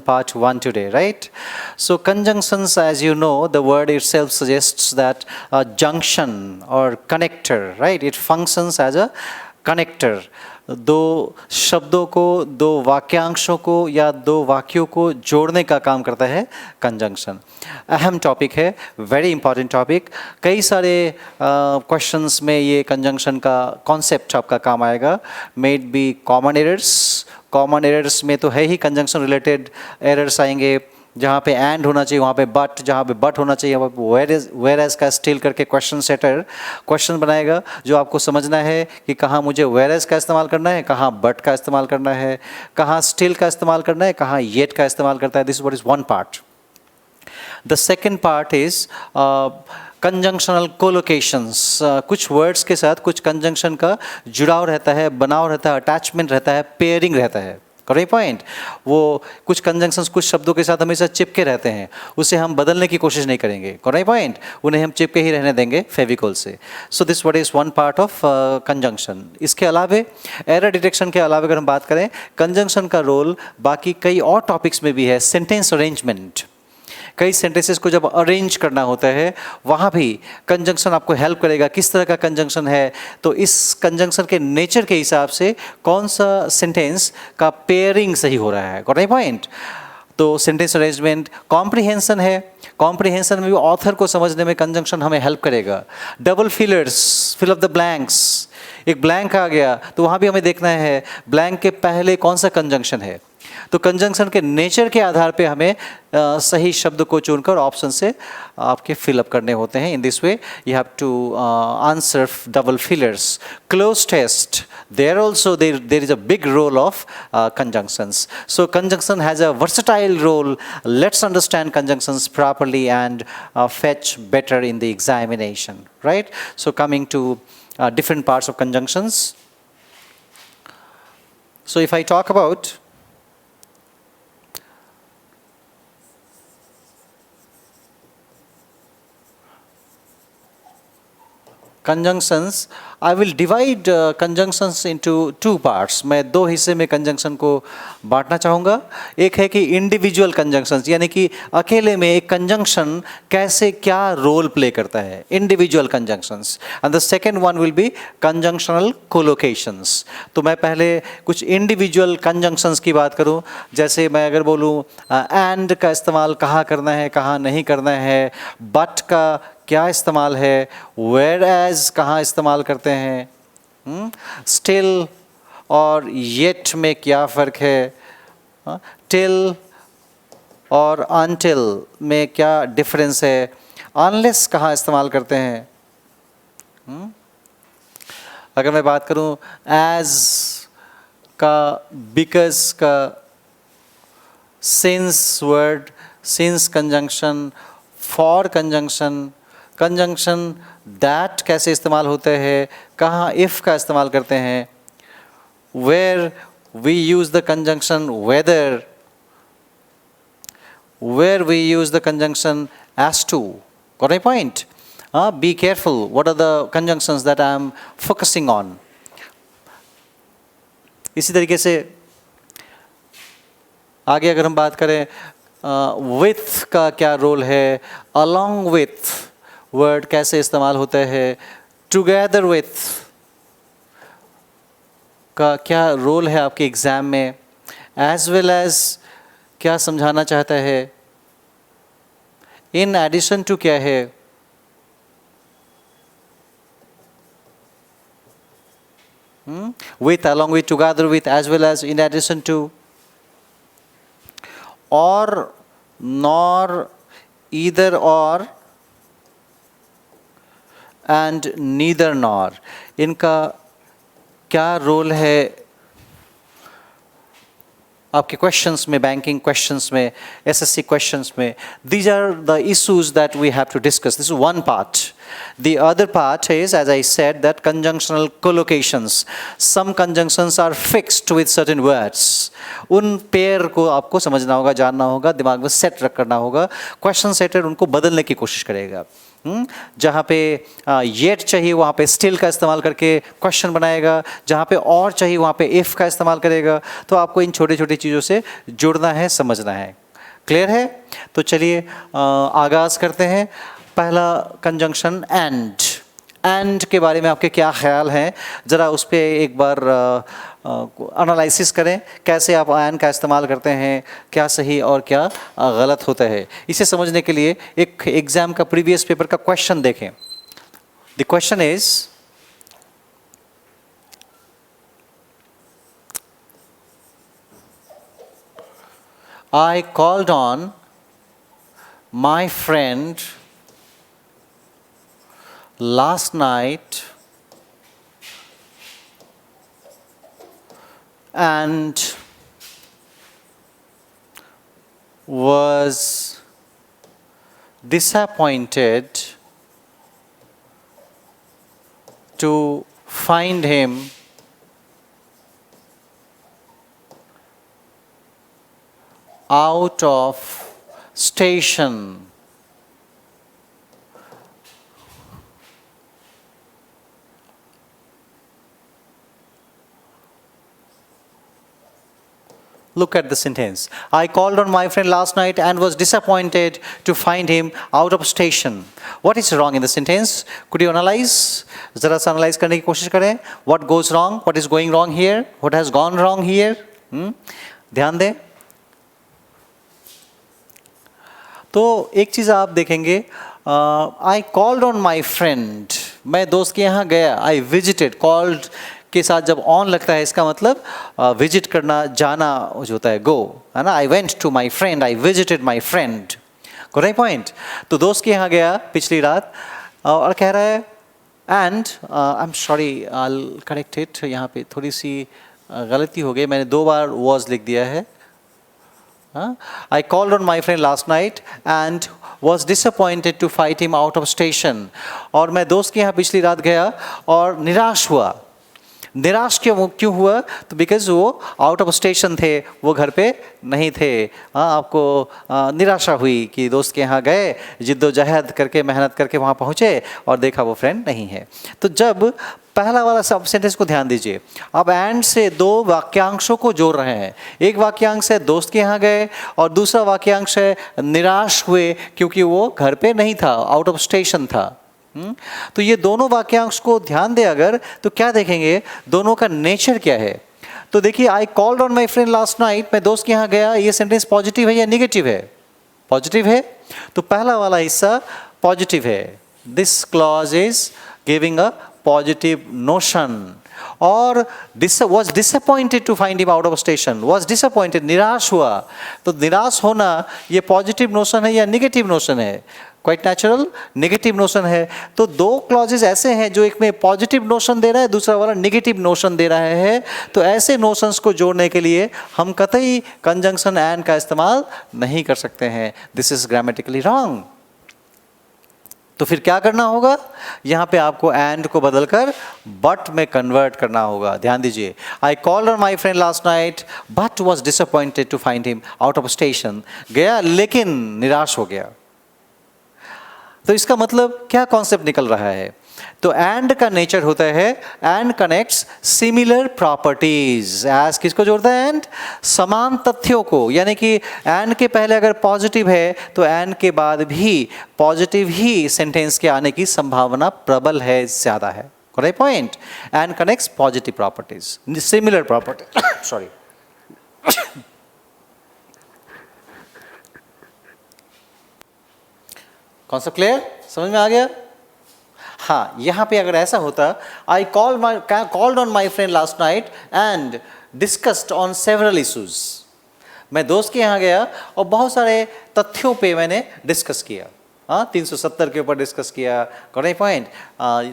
part 1 today, right? So conjunctions, as you know, the word itself suggests that a junction or connector, right? It functions as a connector. दो शब्दों को, दो वाक्यांशों को या दो वाक्यों को जोड़ने का काम करता है कंजंक्शन. अहम टॉपिक है, वेरी इंपॉर्टेंट टॉपिक. कई सारे क्वेश्चंस में ये कंजंक्शन का कॉन्सेप्ट आपका काम आएगा. May it be common errors में तो है ही कंजंक्शन रिलेटेड एरर्स आएंगे. जहाँ पे एंड होना चाहिए वहाँ पे बट, जहाँ पे बट होना चाहिए वहाँ पे वेयर एज का स्टिल करके क्वेश्चन सेटर क्वेश्चन बनाएगा, जो आपको समझना है कि कहाँ मुझे वेयर एज का इस्तेमाल करना है, कहाँ बट का इस्तेमाल करना है, कहाँ स्टिल का इस्तेमाल करना है, कहाँ येट का इस्तेमाल करता है. This what is one part. The second part is conjunctional collocations. कुछ वर्ड्स के साथ कुछ कंजंक्शन का जुड़ाव रहता है, बनाव रहता है, अटैचमेंट रहता है, पेयरिंग रहता है. Correct point. वो कुछ कंजंक्शंस कुछ शब्दों के साथ हमेशा चिपके रहते हैं, उसे हम बदलने की कोशिश नहीं करेंगे. Correct point. उन्हें हम चिपके ही रहने देंगे फेविकोल से. So this what is one part of conjunction. इसके अलावे एरर डिटेक्शन के अलावे अगर हम बात करें, कंजंक्शन का रोल बाकी कई और टॉपिक्स में भी है. सेंटेंस अरेंजमेंट, कई सेंटेंसेस को जब अरेंज करना होता है वहाँ भी कंजंक्शन आपको हेल्प करेगा. किस तरह का कंजंक्शन है, तो इस कंजंक्शन के नेचर के हिसाब से कौन सा सेंटेंस का पेयरिंग सही हो रहा है. Correct point. तो सेंटेंस अरेंजमेंट, कॉम्प्रिहेंशन है. कॉम्प्रिहेंशन में भी ऑथर को समझने में कंजंक्शन हमें हेल्प करेगा. Double fillers, fill of the blanks. एक ब्लैंक आ गया तो वहाँ भी हमें देखना है ब्लैंक के पहले कौन सा कंजंक्शन है. तो कंजंक्शन के नेचर के आधार पे हमें सही शब्द को चुनकर ऑप्शन से आपके फिलअप करने होते हैं. In this way you have to answer double fillers. Cloze test, there also there is a big role of conjunctions. So conjunction has a versatile role. Let's understand conjunctions properly and fetch better in the examination, right? So coming to different parts of conjunctions. So if I talk about conjunctions, I will divide conjunctions into two parts. मैं दो हिस्से में conjunction को बांटना चाहूँगा. एक है कि इंडिविजुअल कंजंक्शंस, यानी कि अकेले में एक कंजंक्शन कैसे क्या रोल प्ले करता है, individual conjunctions. And the second one will be conjunctional collocations. तो मैं पहले कुछ इंडिविजुअल कंजंक्शंस की बात करूँ. जैसे मैं अगर बोलूँ एंड का इस्तेमाल कहाँ करना है, कहाँ नहीं करना है, बट का क्या इस्तेमाल है, वेयर एज कहाँ इस्तेमाल करते हैं, स्टिल और येट में क्या फ़र्क है, टिल और अनटिल में क्या डिफरेंस है, अनलेस कहाँ इस्तेमाल करते हैं. अगर मैं बात करूँ एज का, बिकॉज का, since word, since conjunction, for conjunction, conjunction that कैसे इस्तेमाल होते हैं, कहाँ इफ़ का इस्तेमाल करते हैं, where we use the conjunction whether, where we use the conjunction as to. Correct point. Be careful, what are the conjunctions that I am focusing on. इसी तरीके से आगे अगर हम बात करें, विथ का क्या रोल है, अलॉन्ग विथ वर्ड कैसे इस्तेमाल होता है, टुगेदर विथ का क्या रोल है आपके एग्ज़ाम में, एज वेल एज क्या समझाना चाहता है, इन एडिशन टू क्या है, with, along with, together with, as well as, in addition to, or, nor, either or, and neither nor. इनका क्या रोल है आपके क्वेश्चंस में, बैंकिंग क्वेश्चंस में, एसएससी क्वेश्चंस में. These are the issues that we have to discuss. This is one part. The other part is, as I said, that conjunctional collocations. Some conjunctions are fixed with certain words. उन pair को आपको समझना होगा, जानना होगा, दिमाग में set रख करना होगा. क्वेश्चन सेटर उनको बदलने की कोशिश करेगा. जहाँ पे येट चाहिए वहाँ पे स्टिल का इस्तेमाल करके क्वेश्चन बनाएगा, जहाँ पे और चाहिए वहाँ पे इफ़ का इस्तेमाल करेगा. तो आपको इन छोटी छोटी चीज़ों से जुड़ना है, समझना है. क्लियर है? तो चलिए आगाज़ करते हैं. पहला कंजंक्शन एंड. एंड के बारे में आपके क्या ख्याल हैं, ज़रा उस पर एक बार एनालिसिस करें. कैसे आप एंड का इस्तेमाल करते हैं, क्या सही और क्या गलत होता है. इसे समझने के लिए एक एग्ज़ाम का प्रीवियस पेपर का क्वेश्चन देखें. The question is, I called on my friend last night and was disappointed to find him out of station. Look at the sentence. I called on my friend last night and was disappointed to find him out of station. What is wrong in the sentence? Could you analyze? ज़रा सा analyze करने की कोशिश करें. What goes wrong? What is going wrong here? What has gone wrong here? ध्यान दें. तो एक चीज़ आप देखेंगे, आई कॉल्ड ऑन माई फ्रेंड, मैं दोस्त के यहाँ गया. आई विजिटेड, कॉल्ड के साथ जब ऑन लगता है इसका मतलब विजिट करना, जाना जो होता है, गो, है ना. I went to my friend, I visited my friend. Correct point. तो दोस्त के यहाँ गया पिछली रात और कह रहा है and, I am sorry, I correct it. यहाँ पे थोड़ी सी गलती हो गई, मैंने 2 बार वॉज लिख दिया है. I called on my friend last night and was disappointed to find him out of station. और मैं दोस्त के यहाँ पिछली रात गया और निराश हुआ. निराश क्यों हुआ? तो बिकॉज वो आउट ऑफ स्टेशन थे, वो घर पे नहीं थे. आपको निराशा हुई कि दोस्त के यहाँ गए, जिद्दोजहद करके, मेहनत करके वहाँ पहुँचे और देखा वो फ्रेंड नहीं है. तो जब पहला वाला सब सेंटेंस को ध्यान दीजिए, अब एंड से 2 वाक्यांशों को जोड़ रहे हैं. एक वाक्यांश है दोस्त के यहाँ गए और दूसरा वाक्यांश है निराश हुए क्योंकि वो घर पे नहीं था, आउट ऑफ स्टेशन था. तो ये दोनों वाक्यांश को ध्यान दे अगर, तो क्या देखेंगे, दोनों का नेचर क्या है. तो देखिए, आई called on my friend last night, मैं दोस्त के यहाँ गया, ये सेंटेंस पॉजिटिव है या निगेटिव है? पॉजिटिव है. तो पहला वाला हिस्सा पॉजिटिव है. This clause is giving a positive notion. और was disappointed to find him out of station. Was disappointed, निराश हुआ. तो निराश होना ये पॉजिटिव नोशन है या निगेटिव नोशन है? क्वाइट नेचुरल नेगेटिव नोशन है. तो 2 क्लॉजेज ऐसे हैं जो एक में पॉजिटिव नोशन दे रहा है, दूसरा वाला निगेटिव नोशन दे रहा है. तो ऐसे नोशंस को जोड़ने के लिए हम कतई कंजंक्शन एंड का इस्तेमाल नहीं कर सकते हैं. This is grammatically wrong. तो फिर क्या करना होगा? यहाँ पे आपको एंड को बदलकर बट में कन्वर्ट करना होगा. ध्यान दीजिए, I called on my friend last night but was disappointed to find him out of station. गया लेकिन निराश हो गया. तो इसका मतलब क्या कॉन्सेप्ट निकल रहा है? तो एंड का नेचर होता है and connects similar properties. As किसको जोड़ता है? एंड समान तथ्यों को. यानी कि एंड के पहले अगर पॉजिटिव है तो एंड के बाद भी पॉजिटिव ही सेंटेंस के आने की संभावना प्रबल है, ज्यादा है. Correct point. And connects positive properties, similar property. Sorry. Concept clear? समझ में आ गया? हाँ, यहाँ पे अगर ऐसा होता, आई called on my friend last night and discussed on several issues. मैं दोस्त के यहाँ गया और बहुत सारे तथ्यों पे मैंने डिस्कस किया. 370 के ऊपर डिस्कस किया. Correct point.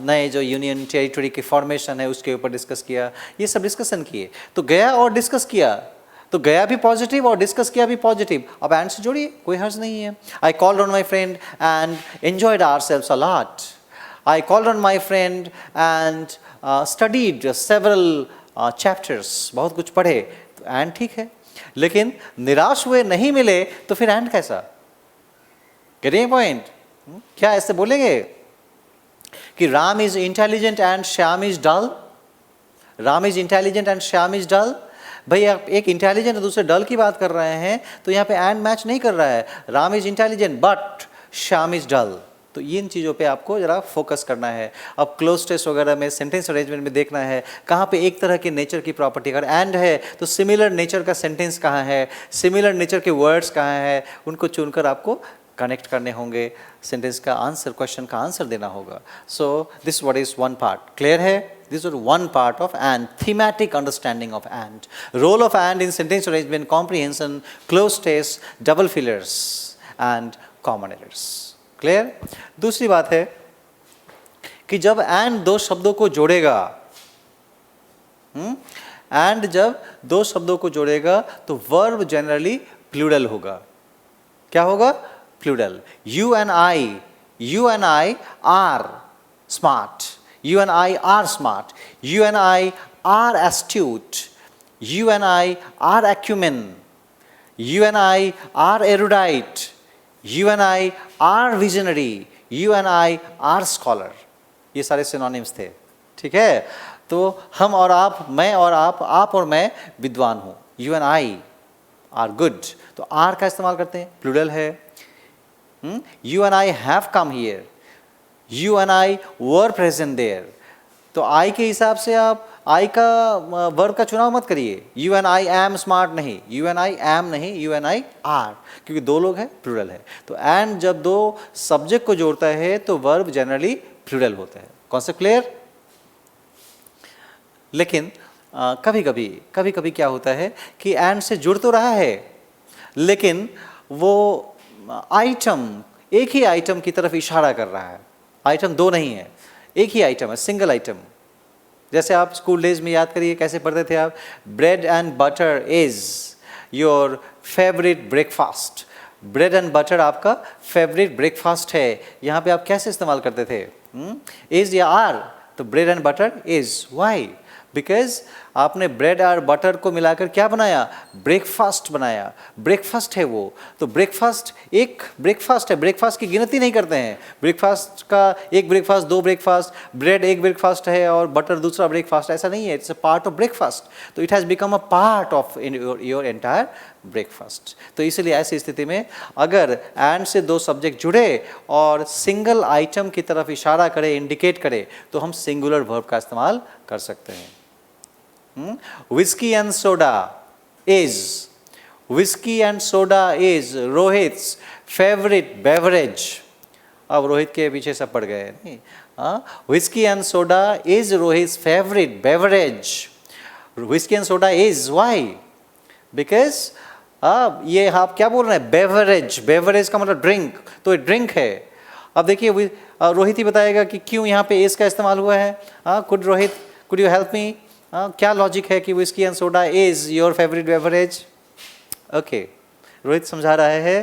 नए जो यूनियन टेरिटरी की फॉर्मेशन है उसके ऊपर डिस्कस किया. ये सब डिस्कशन किए. तो गया और डिस्कस किया, तो गया भी पॉजिटिव और डिस्कस किया भी पॉजिटिव. अब एंड से जोड़िए, कोई हर्ज नहीं है. आई called on my friend and enjoyed ourselves a lot. I called on my friend and studied several chapters, बहुत कुछ पढ़े, तो एंड ठीक है। लेकिन निराश हुए, नहीं मिले, तो फिर एंड कैसा? Getting point? क्या ऐसे बोलेंगे कि Ram is intelligent and Shyam is dull? Ram is intelligent and Shyam is dull? भाई आप एक इंटेलिजेंट और दूसरे डल की बात कर रहे हैं, तो यहाँ पे एंड मैच नहीं कर रहा है। Ram is intelligent but Shyam is dull. तो इन चीज़ों पे आपको ज़रा फोकस करना है। अब क्लोज टेस्ट वगैरह में, सेंटेंस अरेंजमेंट में देखना है कहाँ पे एक तरह के नेचर की प्रॉपर्टी, अगर एंड है तो सिमिलर नेचर का सेंटेंस कहाँ है, सिमिलर नेचर के वर्ड्स कहाँ है, उनको चुनकर आपको कनेक्ट करने होंगे, सेंटेंस का आंसर, क्वेश्चन का आंसर देना होगा। So this what is one part, clear है? This is one part of and, thematic understanding of and. Role of and in sentence arrangement, comprehension, close test, double fillers and common errors. Clear? दूसरी बात है कि जब and दो शब्दों को जोड़ेगा, and जब दो शब्दों को जोड़ेगा तो verb generally plural होगा। क्या होगा? Plural. You and I are smart. You and I are smart. You and I are astute. You and I are acumen. You and I are erudite. You and I are visionary. You and I are scholar. ये सारे synonyms थे, ठीक है? तो हम और आप, मैं और आप और मैं विद्वान हूँ। You and I are good. तो are का इस्तेमाल करते हैं, प्लूरल है। You and I have come here. You and I were present there. तो I के हिसाब से आप I का वर्ब का चुनाव मत करिए। You and I am smart नहीं, You and I am नहीं, You and I are, क्योंकि दो लोग हैं, प्लूरल है। तो and जब दो सब्जेक्ट को जोड़ता है तो वर्ब जनरली प्लूरल होता है। Concept clear? लेकिन कभी कभी क्या होता है कि and से जुड़ तो रहा है, लेकिन वो आइटम, एक ही आइटम की तरफ इशारा कर रहा है। आइटम दो नहीं है, एक ही आइटम है, सिंगल आइटम। जैसे आप स्कूल डेज में याद करिए कैसे पढ़ते थे आप, bread and butter is your favourite breakfast. Bread and butter आपका फेवरेट ब्रेकफास्ट है। यहाँ पे आप कैसे इस्तेमाल करते थे? इज या आर? तो bread and butter is. Why? Because आपने ब्रेड और बटर को मिलाकर क्या बनाया? ब्रेकफास्ट बनाया। ब्रेकफास्ट है वो। तो ब्रेकफास्ट एक ब्रेकफास्ट है, ब्रेकफास्ट की गिनती नहीं करते हैं। ब्रेकफास्ट का एक ब्रेकफास्ट, दो ब्रेकफास्ट, ब्रेड एक ब्रेकफास्ट है और बटर दूसरा ब्रेकफास्ट, ऐसा नहीं है। It's a part of breakfast. तो it has become a part of your entire breakfast. तो इसलिए ऐसी स्थिति में अगर एंड से दो सब्जेक्ट जुड़े और सिंगल आइटम की तरफ इशारा करे, इंडिकेट करे, तो हम सिंगुलर वर्ब का इस्तेमाल कर सकते हैं। Whiskey and soda is Rohit's favorite beverage. अब रोहित के पीछे सब पड़ गए नहीं? Whiskey and soda is Rohit's favorite beverage. Whiskey and soda is, why? Because ये आप क्या बोल रहे हैं? बेवरेज का मतलब ड्रिंक, तो ये ड्रिंक है। अब देखिए रोहित ही बताएगा कि क्यों यहाँ पे इस का इस्तेमाल हुआ है। Rohit, could you help me? क्या लॉजिक है कि whisky and soda is your favourite beverage? Okay, Rohit समझा रहा है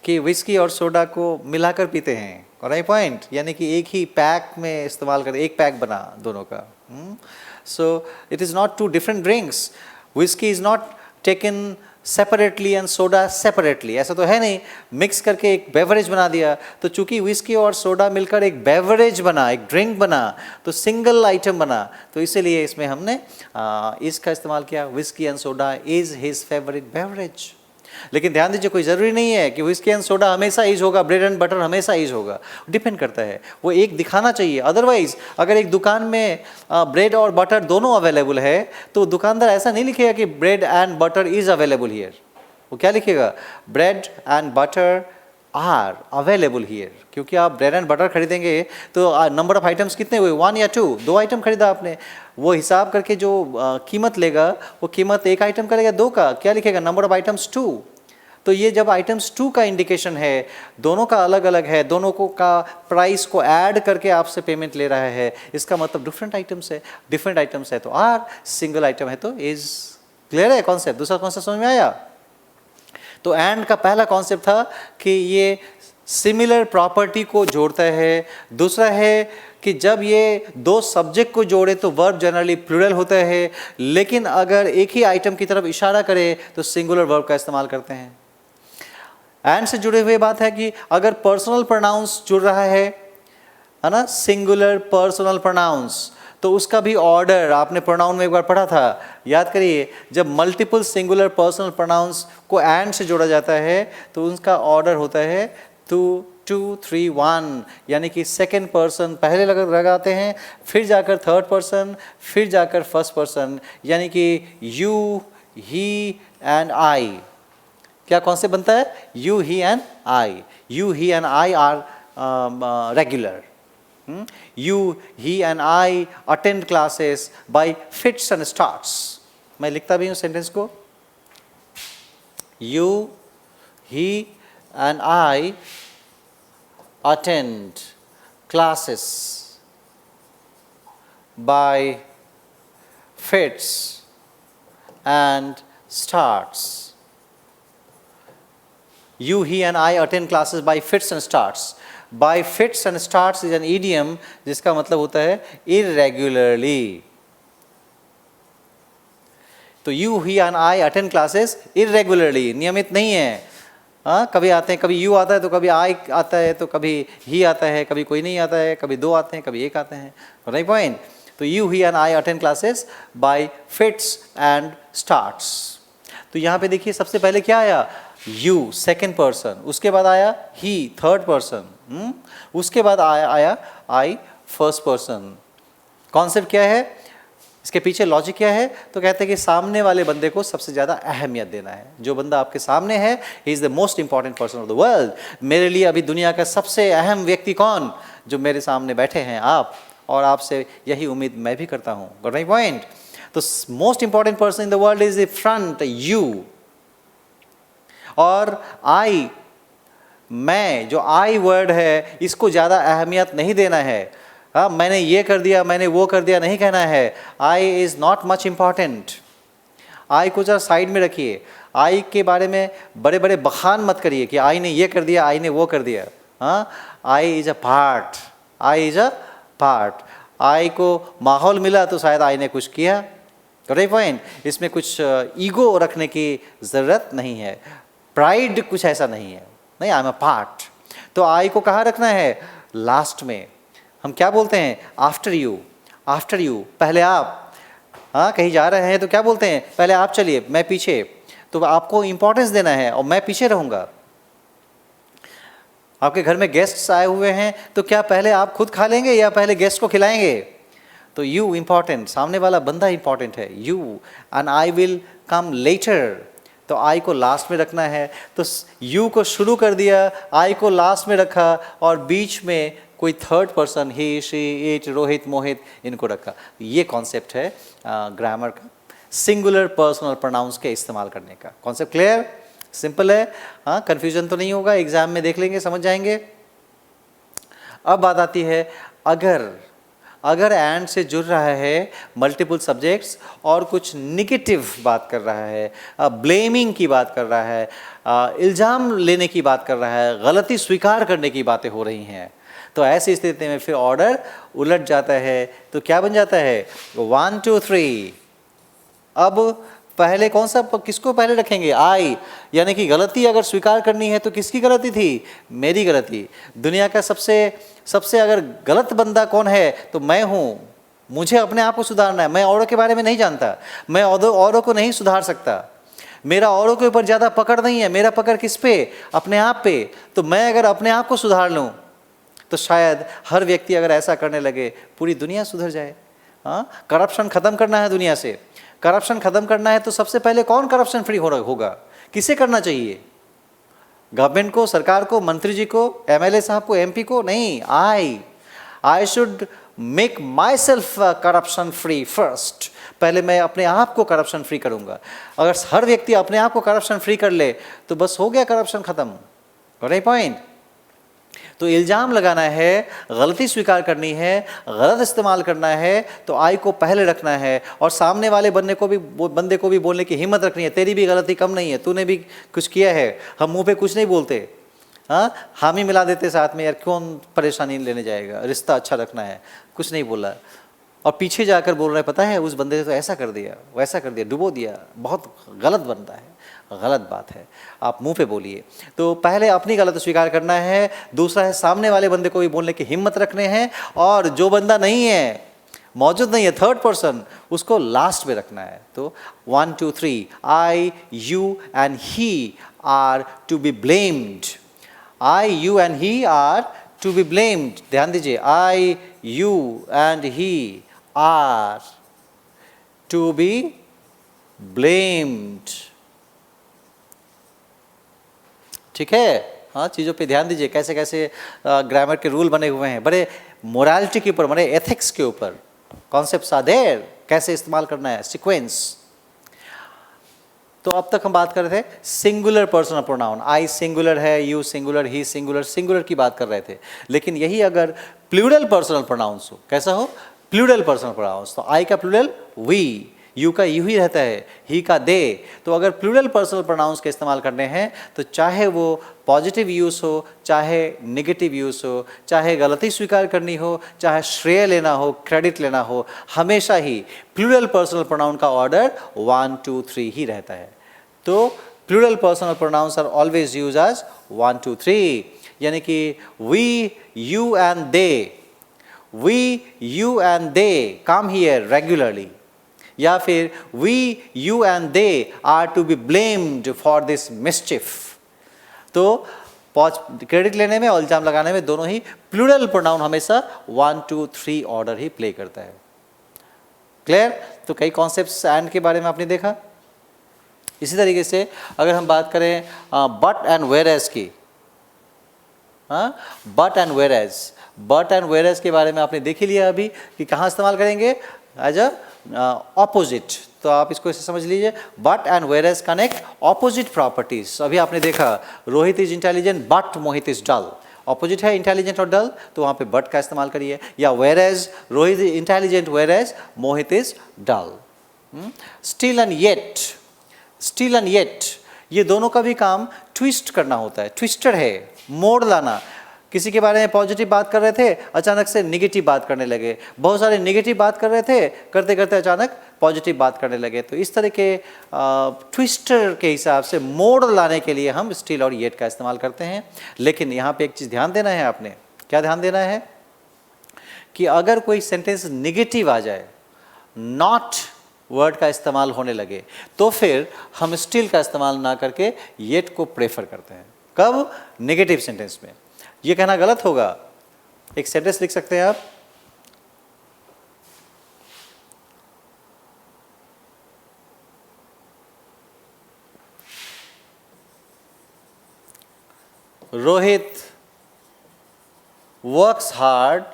कि विस्की और सोडा को मिलाकर पीते हैं। राइट पॉइंट, यानी कि एक ही पैक में इस्तेमाल कर, एक पैक बना दोनों का। So it is not two different drinks. Whisky is not taken separately and soda separately, ऐसा तो है नहीं। मिक्स करके एक बेवरेज बना दिया, तो चूंकि विस्की और सोडा मिलकर एक बेवरेज बना, एक ड्रिंक बना, तो सिंगल आइटम बना। तो इसीलिए इसमें हमने इसका इस्तेमाल किया। Whisky and soda is his favourite beverage. लेकिन ध्यान दीजिए, कोई ज़रूरी नहीं है कि विस्की एंड सोडा हमेशा इज होगा, ब्रेड एंड बटर हमेशा इज होगा। डिपेंड करता है, वो एक दिखाना चाहिए। अदरवाइज अगर एक दुकान में ब्रेड और बटर दोनों अवेलेबल है, तो दुकानदार ऐसा नहीं लिखेगा कि bread and butter is available here. वो क्या लिखेगा? Bread and butter are available here. क्योंकि आप ब्रेड एंड बटर खरीदेंगे तो नंबर ऑफ आइटम्स कितने हुए? 1 या 2, 2 आइटम खरीदा आपने। वो हिसाब करके जो कीमत लेगा, वो कीमत एक आइटम का लेगा, 2 का। क्या लिखेगा? Number of items 2। तो ये जब आइटम्स 2 का इंडिकेशन है, दोनों का अलग अलग है, दोनों को का प्राइस को ऐड करके आपसे पेमेंट ले रहा है, इसका मतलब डिफरेंट आइटम्स है। डिफरेंट आइटम्स है तो आर, सिंगल आइटम है तो इज। क्लियर है कॉन्सेप्ट? दूसरा कॉन्सेप्ट समझ में आया? तो एंड का पहला कॉन्सेप्ट था कि ये सिमिलर प्रॉपर्टी को जोड़ता है। दूसरा है कि जब ये दो सब्जेक्ट को जोड़े तो वर्ब जनरली प्लूरल होता है, लेकिन अगर एक ही आइटम की तरफ इशारा करे तो सिंगुलर वर्ब का इस्तेमाल करते हैं। एंड से जुड़े हुए बात है कि अगर पर्सनल प्रोनाउंस जुड़ रहा है ना, सिंगुलर पर्सनल प्रोनाउंस, तो उसका भी ऑर्डर आपने प्रोनाउन में एक बार पढ़ा था, याद करिए। जब मल्टीपल सिंगुलर पर्सनल प्रोनाउंस को एंड से जोड़ा जाता है तो उसका ऑर्डर होता है 2 2 3 1, यानी कि सेकंड पर्सन पहले लगाते हैं, फिर जाकर थर्ड पर्सन, फिर जाकर फर्स्ट पर्सन, यानी कि यू, ही एंड आई। क्या कॉन्सेप्ट बनता है? You, he and I. You, he and I R regular. You, he and I attend classes by fits and starts. मैं लिखता भी हूँ सेंटेंस को। You, he and I attend classes by fits and starts. You, he and I attend classes by fits and starts. By fits and starts is an idiom जिसका मतलब होता है irregularly. तो you, he and I attend classes irregularly, नियमित नहीं है। हाँ, कभी आते हैं, कभी you आता है तो कभी I आता है, तो कभी he आता है, कभी कोई नहीं आता है, कभी दो आते हैं, कभी एक आते हैं। Right point. तो you, he and I attend classes by fits and starts. तो यहाँ पे देखिए सबसे पहले क्या आया? यू सेकेंड पर्सन, उसके बाद आया ही थर्ड पर्सन, उसके बाद आया आई फर्स्ट पर्सन। कॉन्सेप्ट क्या है? इसके पीछे लॉजिक क्या है? तो कहते हैं कि सामने वाले बंदे को सबसे ज़्यादा अहमियत देना है। जो बंदा आपके सामने है, he is the most important person of the world. मेरे लिए अभी दुनिया का सबसे अहम व्यक्ति कौन? जो मेरे सामने बैठे हैं आप, और आपसे यही उम्मीद मैं भी करता हूँ। Got my point? तो most important person in the world is the front, you. और आई, मैं, जो आई वर्ड है, इसको ज़्यादा अहमियत नहीं देना है। हाँ, मैंने ये कर दिया, मैंने वो कर दिया नहीं कहना है। I is not much important. आई को जरा साइड में रखिए। आई के बारे में बड़े बड़े बखान मत करिए कि आई ने ये कर दिया, आई ने वो कर दिया। हाँ, I is a part, I is a part. I को माहौल मिला तो शायद आई ने कुछ किया। Right point? इसमें कुछ ईगो रखने की ज़रूरत नहीं है, प्राइड कुछ ऐसा नहीं है। नहीं, आई एम अ पार्ट। तो आई को कहाँ रखना है? लास्ट में। हम क्या बोलते हैं? आफ्टर यू, आफ्टर यू, पहले आप। हाँ, कहीं जा रहे हैं तो क्या बोलते हैं? पहले आप चलिए, मैं पीछे। तो आपको इंपॉर्टेंस देना है और मैं पीछे रहूँगा। आपके घर में गेस्ट्स आए हुए हैं तो क्या पहले आप खुद खा लेंगे या पहले गेस्ट को खिलाएंगे? तो यू इंपॉर्टेंट, सामने वाला बंदा इंपॉर्टेंट है। You and I will come later. तो आई को लास्ट में रखना है। तो यू को शुरू कर दिया, आई को लास्ट में रखा, और बीच में कोई third person, he, she, it, Rohit, Mohit, इनको रखा। ये कॉन्सेप्ट है ग्रामर का, सिंगुलर पर्सनल प्रोनाउंस के इस्तेमाल करने का। Concept clear? सिंपल है। हाँ, कन्फ्यूजन तो नहीं होगा, एग्जाम में देख लेंगे, समझ जाएंगे। अब बात आती है, अगर एंड से जुड़ रहा है मल्टीपल सब्जेक्ट्स और कुछ निगेटिव बात कर रहा है, ब्लेमिंग की बात कर रहा है, इल्ज़ाम लेने की बात कर रहा है, गलती स्वीकार करने की बातें हो रही हैं, तो ऐसी स्थिति में फिर ऑर्डर उलट जाता है। तो क्या बन जाता है? 1 2 3। अब पहले कौन सा, किसको पहले रखेंगे? आई। यानी कि गलती अगर स्वीकार करनी है तो किसकी गलती थी? मेरी गलती। दुनिया का सबसे अगर गलत बंदा कौन है तो मैं हूँ। मुझे अपने आप को सुधारना है। मैं औरों के बारे में नहीं जानता, मैं औरों को नहीं सुधार सकता। मेरा औरों के ऊपर ज़्यादा पकड़ नहीं है, मेरा पकड़ किस पे? अपने आप पे। तो मैं अगर अपने आप को सुधार लूँ तो शायद हर व्यक्ति अगर ऐसा करने लगे, पूरी दुनिया सुधर जाए। हाँ, करप्शन ख़त्म करना है दुनिया से। करप्शन ख़त्म करना है तो सबसे पहले कौन करप्शन फ्री होगा? किसे करना चाहिए? गवर्नमेंट को, सरकार को, मंत्री जी को, एमएलए साहब को, एमपी को? नहीं, I should make my self corruption free first. पहले मैं अपने आप को करप्शन फ्री करूँगा। अगर हर व्यक्ति अपने आप को करप्शन फ्री कर ले तो बस हो गया, करप्शन ख़त्म। Right point? तो इल्ज़ाम लगाना है, गलती स्वीकार करनी है, गलत इस्तेमाल करना है, तो आई को पहले रखना है और सामने वाले बंदे को भी बोलने की हिम्मत रखनी है, तेरी भी गलती कम नहीं है, तूने भी कुछ किया है। हम मुंह पे कुछ नहीं बोलते, हाँ हामी मिला देते साथ में, यार कौन परेशानी लेने जाएगा, रिश्ता अच्छा रखना है, कुछ नहीं बोला। और पीछे जाकर बोल रहा है, पता है उस बंदे ने तो ऐसा कर दिया, वैसा कर दिया, डुबो दिया, बहुत गलत बनता है, गलत बात है। आप मुंह पे बोलिए। तो पहले अपनी गलत स्वीकार करना है, दूसरा है सामने वाले बंदे को भी बोलने की हिम्मत रखने हैं, और जो बंदा नहीं है, मौजूद नहीं है, थर्ड पर्सन, उसको लास्ट में रखना है। तो 1 2 3, I you and he are to be blamed. I you and he are to be blamed. ध्यान दीजिए, I you and he are to be blamed. ठीक है, हाँ चीज़ों पे ध्यान दीजिए, कैसे कैसे ग्रामर के रूल बने हुए हैं, बड़े मोरालिटी के ऊपर, बड़े एथिक्स के ऊपर कॉन्सेप्ट्स आर देयर, कैसे इस्तेमाल करना है, सीक्वेंस। तो अब तक हम बात कर रहे थे सिंगुलर पर्सनल प्रोनाउन, आई सिंगुलर है, you singular, he singular, singular की बात कर रहे थे। लेकिन यही अगर प्लूरल पर्सनल प्रोनाउंस हो, कैसा हो, प्लूरल पर्सनल प्रोनाउंस, तो आई का प्लूरल वी, यू का यू ही रहता है, ही का दे। तो अगर प्लूरल पर्सनल प्रोनाउंस के इस्तेमाल करने हैं, तो चाहे वो पॉजिटिव यूज़ हो, चाहे नेगेटिव यूज़ हो, चाहे गलती स्वीकार करनी हो, चाहे श्रेय लेना हो, क्रेडिट लेना हो, हमेशा ही प्लूरल पर्सनल प्रोनाउन का ऑर्डर 1 2 3 ही रहता है। तो plural personal pronouns are always use as 1 2 3, यानी कि we you and they, we you and they come here regularly, या फिर we you and they are to be blamed for this mischief. तो क्रेडिट लेने में और इल्जाम लगाने में दोनों ही प्लूरल प्रोनाउन हमेशा 1 2 3 ऑर्डर ही प्ले करता है। क्लियर? तो कई कॉन्सेप्ट्स एंड के बारे में आपने देखा। इसी तरीके से अगर हम बात करें बट एंड वेयरएज की, but and whereas, but and whereas के बारे में आपने देख ही लिया अभी कि कहाँ इस्तेमाल करेंगे, एज अ ऑपोजिट। तो आप इसको ऐसे समझ लीजिए, but and whereas connect opposite properties. अभी आपने देखा Rohit is intelligent but Mohit is dull, opposite है इंटेलिजेंट और डल, तो वहाँ पे बट का इस्तेमाल करिए। या whereas Rohit is intelligent whereas Mohit is dull. Still and yet, still and yet, ये दोनों का भी काम ट्विस्ट करना होता है, ट्विस्टर है, मोड़ लाना। किसी के बारे में पॉजिटिव बात कर रहे थे, अचानक से नेगेटिव बात करने लगे, बहुत सारे नेगेटिव बात कर रहे थे, करते करते अचानक पॉजिटिव बात करने लगे। तो इस तरह के ट्विस्टर के हिसाब से मोड़ लाने के लिए हम स्टिल और येट का इस्तेमाल करते हैं। लेकिन यहाँ पे एक चीज़ ध्यान देना है आपने, क्या ध्यान देना है कि अगर कोई सेंटेंस नेगेटिव आ जाए, नॉट वर्ड का इस्तेमाल होने लगे, तो फिर हम स्टिल का इस्तेमाल ना करके येट को प्रेफर करते हैं। कब? नेगेटिव सेंटेंस में। ये कहना गलत होगा। एक सेंटेंस लिख सकते हैं आप, Rohit works hard,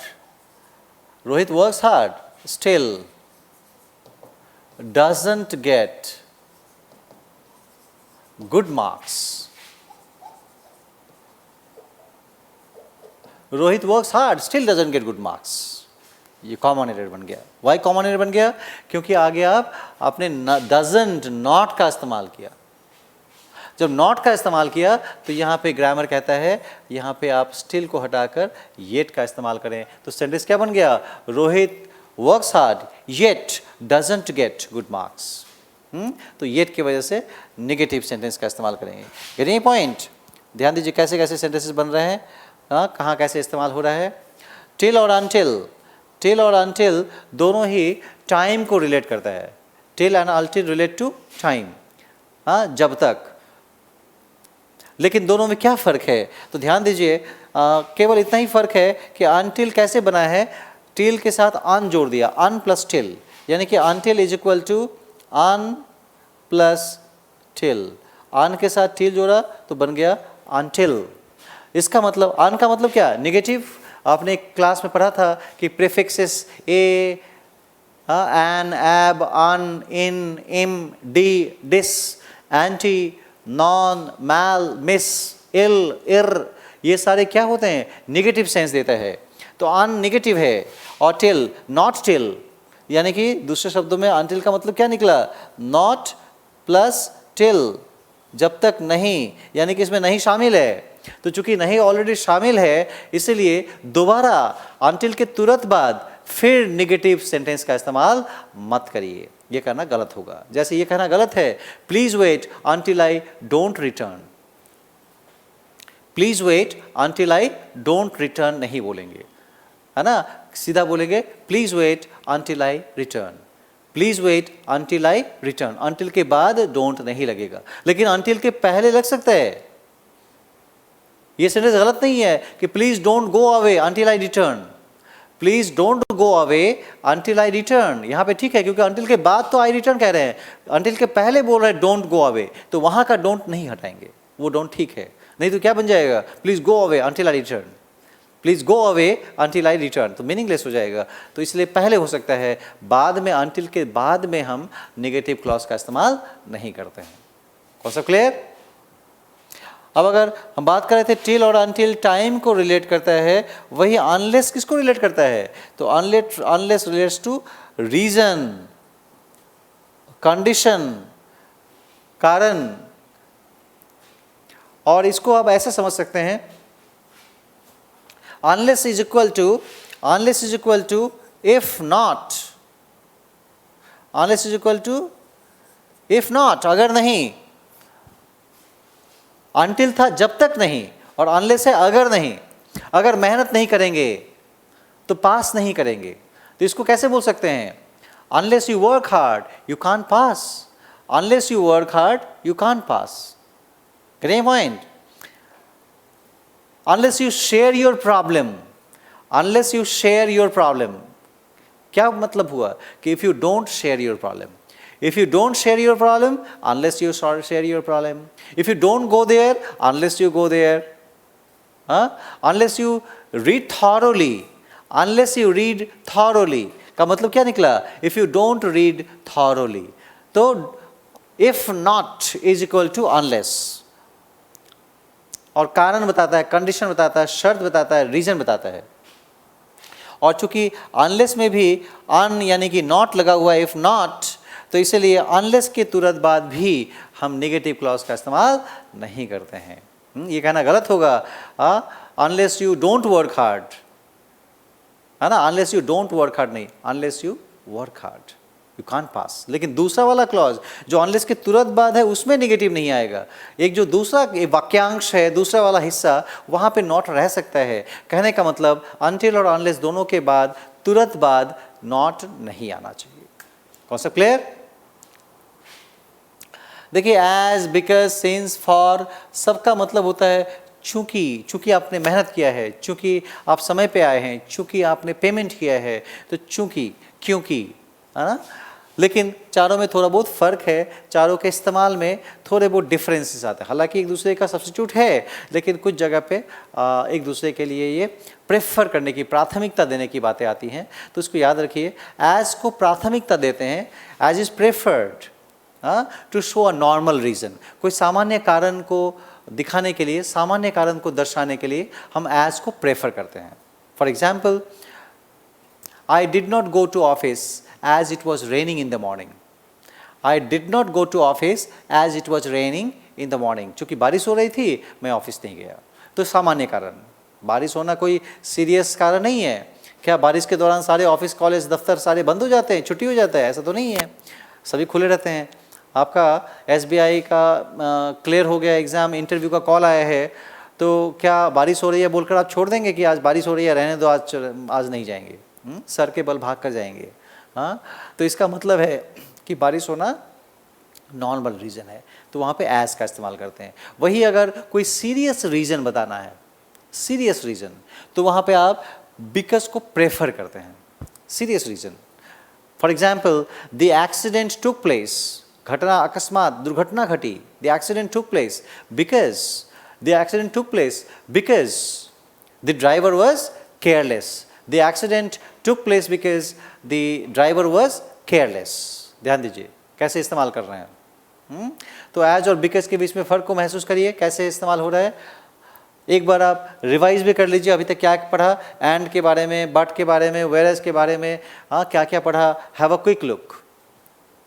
Rohit works hard still doesn't get good marks. Rohit works hard still doesn't get good marks. ये कॉमन एरर बन गया। वाई कॉमन एरर बन गया? क्योंकि आगे आपने डजंट, नॉट का इस्तेमाल किया। जब नॉट का इस्तेमाल किया तो यहाँ पे ग्रामर कहता है यहाँ पे आप स्टिल को हटाकर येट का इस्तेमाल करें। तो सेंटेंस क्या बन गया? Rohit works hard yet doesn't get good marks. तो येट की वजह से नेगेटिव सेंटेंस का इस्तेमाल करेंगे। Getting a point? ध्यान दीजिए कैसे कैसे सेंटेंसेस बन रहे हैं, कहाँ कैसे इस्तेमाल हो रहा है। टिल और अनटिल, टिल और अनटिल दोनों ही टाइम को रिलेट करता है। Till and until relate to time, जब तक। लेकिन दोनों में क्या फ़र्क है? तो ध्यान दीजिए, केवल इतना ही फ़र्क है कि अनटिल कैसे बना है, टिल के साथ अन जोड़ दिया, अन प्लस टिल, यानी कि until is equal to un plus till. Un के साथ टिल जोड़ा तो बन गया अनटिल। इसका मतलब, अन का मतलब क्या? नेगेटिव। आपने एक क्लास में पढ़ा था कि प्रीफिक्सेस ए, एन, एब, अन, इन, इम, डी, डिस, एंटी, नॉन, मैल, मिस, इल, इर, ये सारे क्या होते हैं, निगेटिव सेंस देता है। तो अन नेगेटिव है, और टिल नॉट टिल, यानी कि दूसरे शब्दों में अनटिल का मतलब क्या निकला, नॉट प्लस टिल, जब तक नहीं, यानी कि इसमें नहीं शामिल है। तो चूंकि नहीं ऑलरेडी शामिल है, इसलिए दोबारा अनटिल के तुरंत बाद फिर नेगेटिव सेंटेंस का इस्तेमाल मत करिए, ये करना गलत होगा। जैसे ये कहना गलत है, please wait until I don't return. Please wait until I don't return नहीं बोलेंगे, है ना, सीधा बोलेंगे please wait until I return. Please wait until I return, until के बाद डोंट नहीं लगेगा, लेकिन अनटिल के पहले लग सकता है। ये सेंटेंस गलत नहीं है कि please don't go away until I return. Please don't go away until I return, यहाँ पे ठीक है, क्योंकि अनटिल के बाद तो आई रिटर्न कह रहे हैं, अनटिल के पहले बोल रहे हैं डोंट गो अवे, तो वहां का डोंट नहीं हटाएंगे, वो डोंट ठीक है। नहीं तो क्या बन जाएगा, please go away until I return, please go away until I return, तो मीनिंगलेस हो जाएगा। तो इसलिए पहले हो सकता है, बाद में अनटिल के बाद में हम नेगेटिव क्लॉज का इस्तेमाल नहीं करते हैं। कौन सा क्लियर? अब अगर हम बात कर रहे थे टिल और अनटिल टाइम को रिलेट करता है, वही अनलेस किसको रिलेट करता है, तो unless relates to reason, condition, कारण। और इसको आप ऐसे समझ सकते हैं, unless is equal to if not, unless is equal to if not, अगर नहीं, until था जब तक नहीं, और unless है अगर नहीं। अगर मेहनत नहीं करेंगे तो पास नहीं करेंगे, तो इसको कैसे बोल सकते हैं, unless you work hard you can't pass, unless you work hard you can't pass। Getting point? Unless you share your problem, unless you share your problem, क्या मतलब हुआ कि if you don't share your problem, if you don't share your problem, unless you share your problem, if you don't go there, unless you go there, unless you read thoroughly, unless you read thoroughly का मतलब क्या निकला, if you don't read thoroughly। तो if not is equal to unless, और कारण बताता है, condition बताता है, शर्त बताता है, रीजन बताता है। और चूंकि अनलेस में भी अन यानी कि नॉट लगा हुआ है, इफ नॉट, तो इसलिए अनलेस के तुरंत बाद भी हम नेगेटिव क्लॉज का इस्तेमाल नहीं करते हैं। ये कहना गलत होगा, unless you don't work hard, है ना, unless you don't work hard नहीं, unless you work hard you can't pass. लेकिन दूसरा वाला क्लॉज जो अनलेस के तुरंत बाद है, उसमें नेगेटिव नहीं आएगा। एक जो दूसरा वाक्यांश है, दूसरा वाला हिस्सा, वहां पे नॉट रह सकता है। कहने का मतलब अनटिल और अनलेस दोनों के बाद तुरंत बाद नॉट नहीं आना चाहिए। कौन सा क्लियर? देखिए, एज, बिकॉज, सिंस, फॉर, सबका मतलब होता है चूंकि, चूंकि आपने मेहनत किया है, चूंकि आप समय पे आए हैं, चूंकि आपने पेमेंट किया है, तो चूंकि, क्योंकि, है ना। लेकिन चारों में थोड़ा बहुत फ़र्क है, चारों के इस्तेमाल में थोड़े बहुत डिफरेंसेस आते हैं। हालांकि एक दूसरे का सब्स्टिट्यूट है, लेकिन कुछ जगह पे एक दूसरे के लिए ये प्रेफर करने की, प्राथमिकता देने की बातें आती हैं। तो इसको याद रखिए, एज को प्राथमिकता देते हैं, as is preferred to show a normal reason. कोई सामान्य कारण को दिखाने के लिए, सामान्य कारण को दर्शाने के लिए हम एज को प्रेफर करते हैं। For example, I did not go to office as it was raining in the morning. I did not go to office as it was raining in the morning. चूँकि बारिश हो रही थी, मैं ऑफिस नहीं गया। तो सामान्य कारण, बारिश होना कोई सीरियस कारण नहीं है। क्या बारिश के दौरान सारे ऑफिस, कॉलेज, दफ्तर सारे बंद हो जाते हैं, छुट्टी हो जाता है? ऐसा तो नहीं है, सभी खुले रहते हैं। आपका SBI का क्लियर हो गया एग्ज़ाम, इंटरव्यू का कॉल आया है, तो क्या बारिश हो रही है बोलकर आप छोड़ देंगे कि आज बारिश हो रही है, रहने दो, आज नहीं जाएंगे, सर के बल भाग कर जाएंगे? हाँ, तो इसका मतलब है कि बारिश होना नॉर्मल रीज़न है, तो वहाँ पे एज का इस्तेमाल करते हैं। वही अगर कोई सीरियस रीज़न बताना है, सीरियस रीज़न, तो वहाँ पे आप बिकॉज को प्रेफर करते हैं, serious reason. For example, the accident took place, घटना, अकस्मात दुर्घटना घटी, the accident took place because, the accident took place because the driver was careless, The accident took place because the driver was careless। ध्यान दीजिए कैसे इस्तेमाल कर रहे हैं। तो एज और बिकॉज के बीच में फ़र्क को महसूस करिए, कैसे इस्तेमाल हो रहा है। एक बार आप रिवाइज भी कर लीजिए अभी तक क्या पढ़ा, एंड के बारे में, बट के बारे में, वेयरएज के बारे में, हाँ क्या क्या पढ़ा. Have a quick look.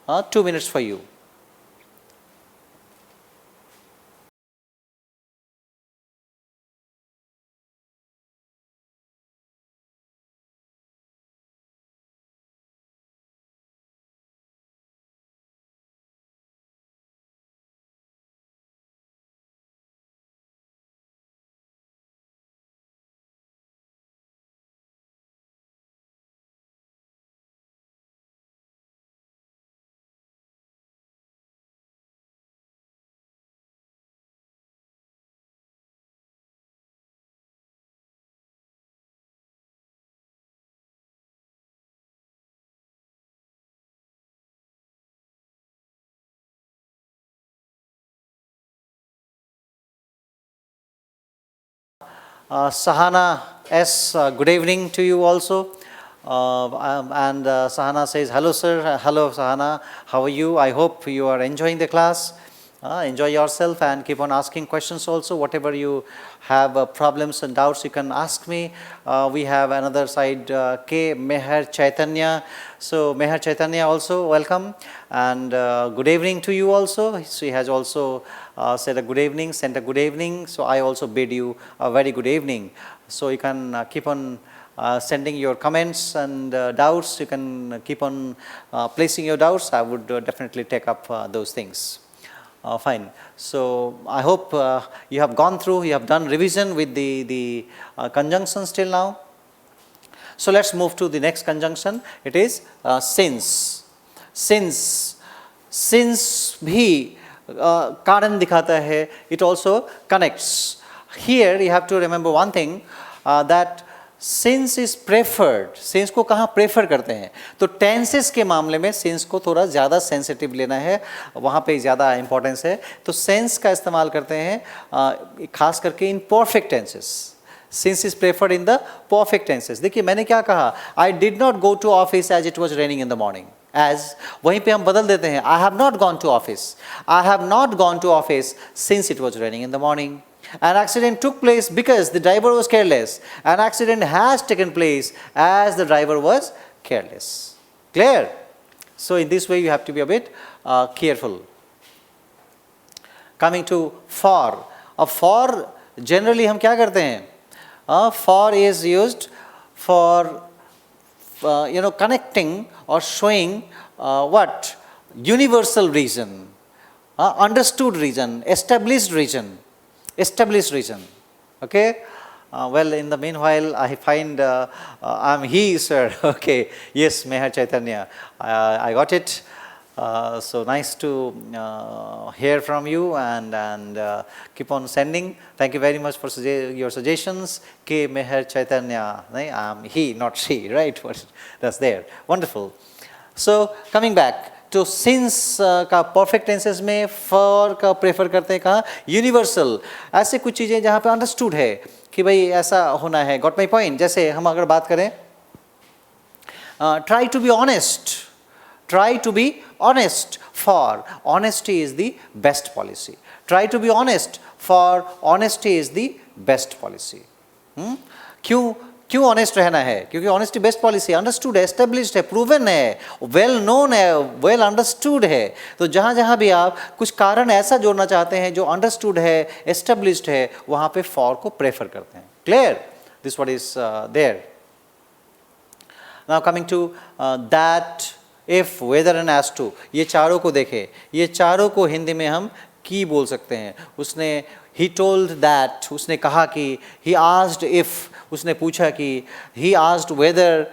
2 minutes for you. Sahana S, good evening to you also. And Sahana says, hello sir, hello Sahana, how are you? I hope you are enjoying the class. Enjoy yourself and keep on asking questions also. Whatever you have problems and doubts, you can ask me. We have another side, K. Meher Chaitanya. So Meher Chaitanya also, welcome. And good evening to you also. She has also said a good evening, sent a good evening. So I also bid you a very good evening. So you can keep on sending your comments and doubts. You can keep on placing your doubts. I would definitely take up those things. Fine. So I hope you have gone through, you have done revision with the conjunctions till now. So let's move to the next conjunction. It is since. Since भी कारण दिखाता है. It also connects. Here you have to remember one thing, that since is preferred. since को कहाँ prefer करते हैं? तो tenses के मामले में since को थोड़ा ज़्यादा sensitive लेना है, वहाँ पे ज़्यादा importance है. तो since का इस्तेमाल करते हैं खास करके in perfect tenses. since is preferred in the perfect tenses. देखिए मैंने क्या कहा, I did not go to office as it was raining in the morning. As वहीं पे हम बदल देते हैं, I have not gone to office. I have not gone to office since it was raining in the morning. An accident took place because the driver was careless. An accident has taken place as the driver was careless. Clear? So in this way you have to be a bit careful. Coming to for. अब for generally हम क्या करते हैं? For is used for connecting or showing what? Universal reason, understood reason, established reason. Established reason. Okay. Well, in the meanwhile, I find I'm he, sir. Okay. Yes, Meher Chaitanya. I got it. So nice to hear from you and keep on sending. Thank you very much for your suggestions. K. Meher Chaitanya. I'm he, not she, right? That's there. Wonderful. So coming back. तो since का perfect tenses में for का prefer करते हैं कहाँ? Universal. ऐसे कुछ चीज़ें जहाँ पे understood है कि भाई ऐसा होना है. Got my point? जैसे हम अगर बात करें, try to be honest. Try to be honest. For honesty is the best policy. Try to be honest. For honesty is the best policy. क्यों ऑनेस्ट रहना है? क्योंकि ऑनेस्टी बेस्ट पॉलिसी, अंडरस्टूड है, एस्टेब्लिश्ड है, प्रूवन है, well known है, well understood है. तो जहाँ जहाँ भी आप कुछ कारण ऐसा जोड़ना चाहते हैं जो अंडरस्टूड है, एस्टेब्लिश्ड है, वहाँ पे फॉर को प्रेफर करते हैं. Clear? This what is there. Now coming to that, if, whether and as to. ये चारों को देखें. ये चारों को हिंदी में हम की बोल सकते हैं. उसने he told that, उसने कहा कि, he asked if, उसने पूछा कि, he asked whether,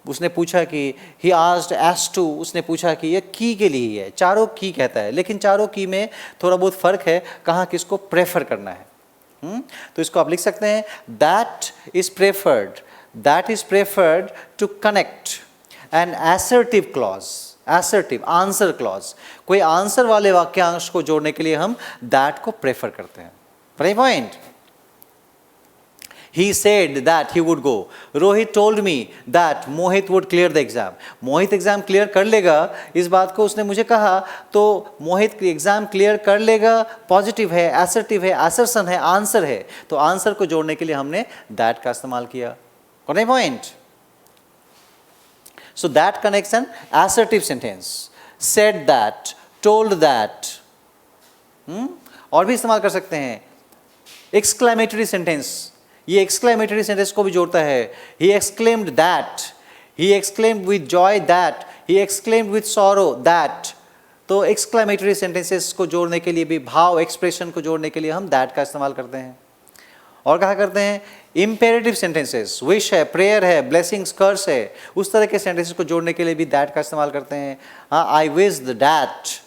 उसने पूछा कि, he asked as to, उसने पूछा कि. ये की के लिए है. चारों की कहता है, लेकिन चारों की में थोड़ा बहुत फ़र्क है कहाँ किसको प्रेफर करना है. तो इसको आप लिख सकते हैं, that is preferred to connect an assertive clause. assertive, answer clause. कोई आंसर वाले वाक्यांश को जोड़ने के लिए हम that को प्रेफर करते हैं. Right point? He said that he would go. Rohit told me that Mohit would clear the exam. Mohit exam clear कर लेगा, इस बात को उसने मुझे कहा, तो मोहित एग्जाम क्लियर कर लेगा पॉजिटिव है, assertive है, assertion है, आंसर है, तो आंसर को जोड़ने के लिए हमने that का इस्तेमाल किया. Got my point? So that connects an assertive sentence. Said that, told that. और भी इस्तेमाल कर सकते हैं. Exclamatory sentence. ये exclamatory sentence को भी जोड़ता है. He exclaimed that. He exclaimed with joy that. He exclaimed with sorrow that. तो exclamatory sentences को जोड़ने के लिए भी, भाव expression को जोड़ने के लिए हम that का इस्तेमाल करते हैं. और कहा करते हैं imperative sentences, wish है, prayer है, blessings, curse है, उस तरह के sentences को जोड़ने के लिए भी that का इस्तेमाल करते हैं. I wished that.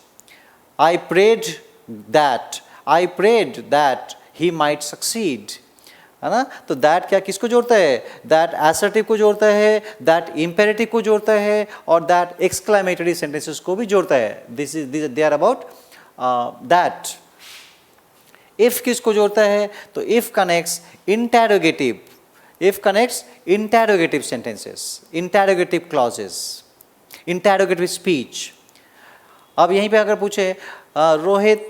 I prayed that. I prayed that he might succeed. है ना? तो that क्या किसको जोड़ता है? that assertive को जोड़ता है, that imperative को जोड़ता है, और that exclamatory sentences को भी जोड़ता है. They are about that. if किसको जोड़ता है? तो if connects interrogative. if connects interrogative sentences, interrogative clauses, interrogative speech. अब यहीं पे अगर पूछे रोहित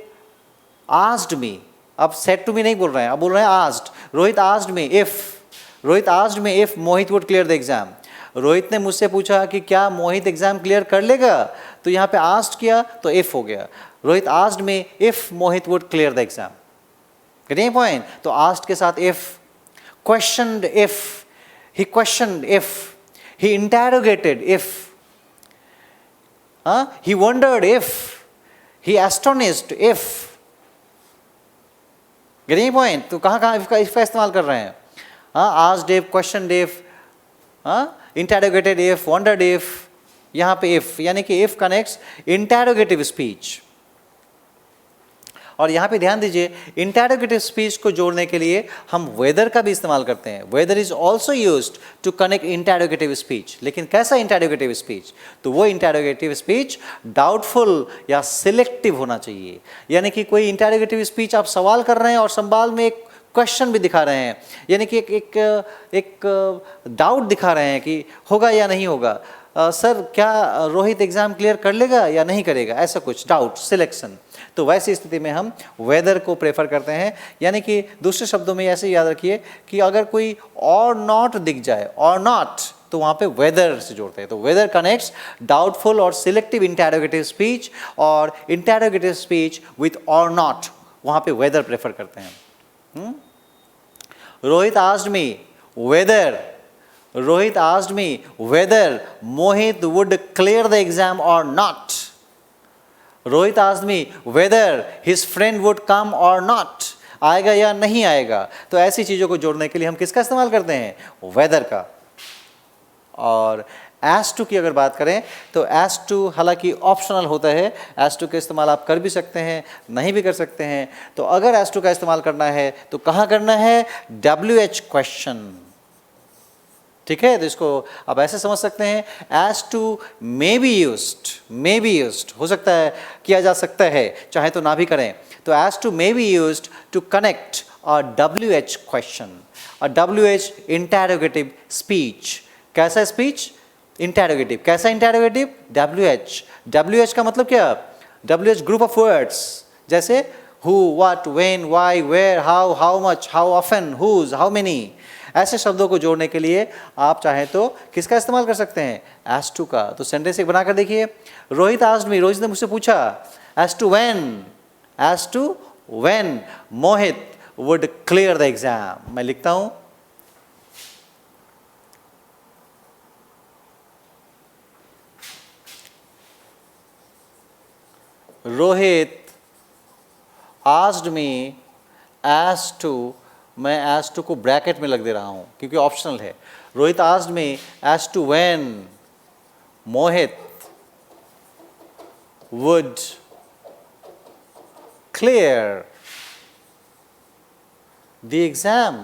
asked me, अब said to me नहीं बोल रहे हैं, अब बोल रहे हैं asked. Rohit asked me if Mohit would clear the exam. Rohit ने मुझसे पूछा कि क्या मोहित एग्जाम क्लियर कर लेगा, तो यहाँ पे asked किया तो if हो गया. Rohit asked me if Mohit would clear the exam. Getting point? तो asked के साथ if, questioned if, he questioned if, he interrogated if, he wondered if, he astonished if. Getting point? तो कहाँ if का इस्तेमाल कर रहे हैं? asked if, questioned if, interrogated if, wondered if, यहाँ पे if, यानी कि if connects interrogative speech. और यहाँ पे ध्यान दीजिए, interrogative speech को जोड़ने के लिए हम whether का भी इस्तेमाल करते हैं. whether is also used to connect interrogative speech. लेकिन कैसा interrogative speech? तो वो interrogative speech doubtful या selective होना चाहिए. यानी कि कोई interrogative speech आप सवाल कर रहे हैं और सवाल में एक क्वेश्चन भी दिखा रहे हैं, यानी कि एक डाउट दिखा रहे हैं कि होगा या नहीं होगा. सर क्या रोहित एग्जाम क्लियर कर लेगा या नहीं करेगा, ऐसा कुछ डाउट, सिलेक्शन. तो वैसी स्थिति में हम वेदर को प्रेफर करते हैं. यानी कि दूसरे शब्दों में ऐसे याद रखिए कि अगर कोई और नॉट दिख जाए, और नॉट, तो वहाँ पे वेदर से जोड़ते हैं. तो वेदर कनेक्ट्स डाउटफुल और सिलेक्टिव इंटरोगेटिव स्पीच, और इंटरोगेटिव स्पीच विथ और नॉट, वहाँ पे वेदर प्रेफर करते हैं. Rohit asked me whether Mohit would clear the exam or not. Rohit asked me whether his friend would come or not. आएगा या नहीं आएगा. तो ऐसी चीज़ों को जोड़ने के लिए हम किसका इस्तेमाल करते हैं? वेदर का. और as to की अगर बात करें तो as to हालांकि ऑप्शनल होता है. as to का इस्तेमाल आप कर भी सकते हैं, नहीं भी कर सकते हैं. तो अगर as to का इस्तेमाल करना है तो कहाँ करना है? WH question. ठीक है, तो इसको आप ऐसे समझ सकते हैं, as to may be used हो सकता है, किया जा सकता है, चाहे तो ना भी करें. तो as to may be used to connect a WH question, a WH interrogative speech. कैसा स्पीच? इंटरोगेटिव. कैसा इंटरोगेटिव? WH का मतलब क्या? WH ग्रुप ऑफ वर्ड्स, जैसे who, what, when, why, where, how much, how often, whose, how many. ऐसे शब्दों को जोड़ने के लिए आप चाहें तो किसका इस्तेमाल कर सकते हैं? as to का. तो सेंटेंस एक बनाकर देखिए. रोहित asked me, रोहित ने मुझसे पूछा, as to when Mohit would clear the exam. मैं लिखता हूं, Rohit asked me as to, मैं as to को ब्रैकेट में लग दे रहा हूँ क्योंकि ऑप्शनल है. Rohit asked me as to when Mohit would clear the exam.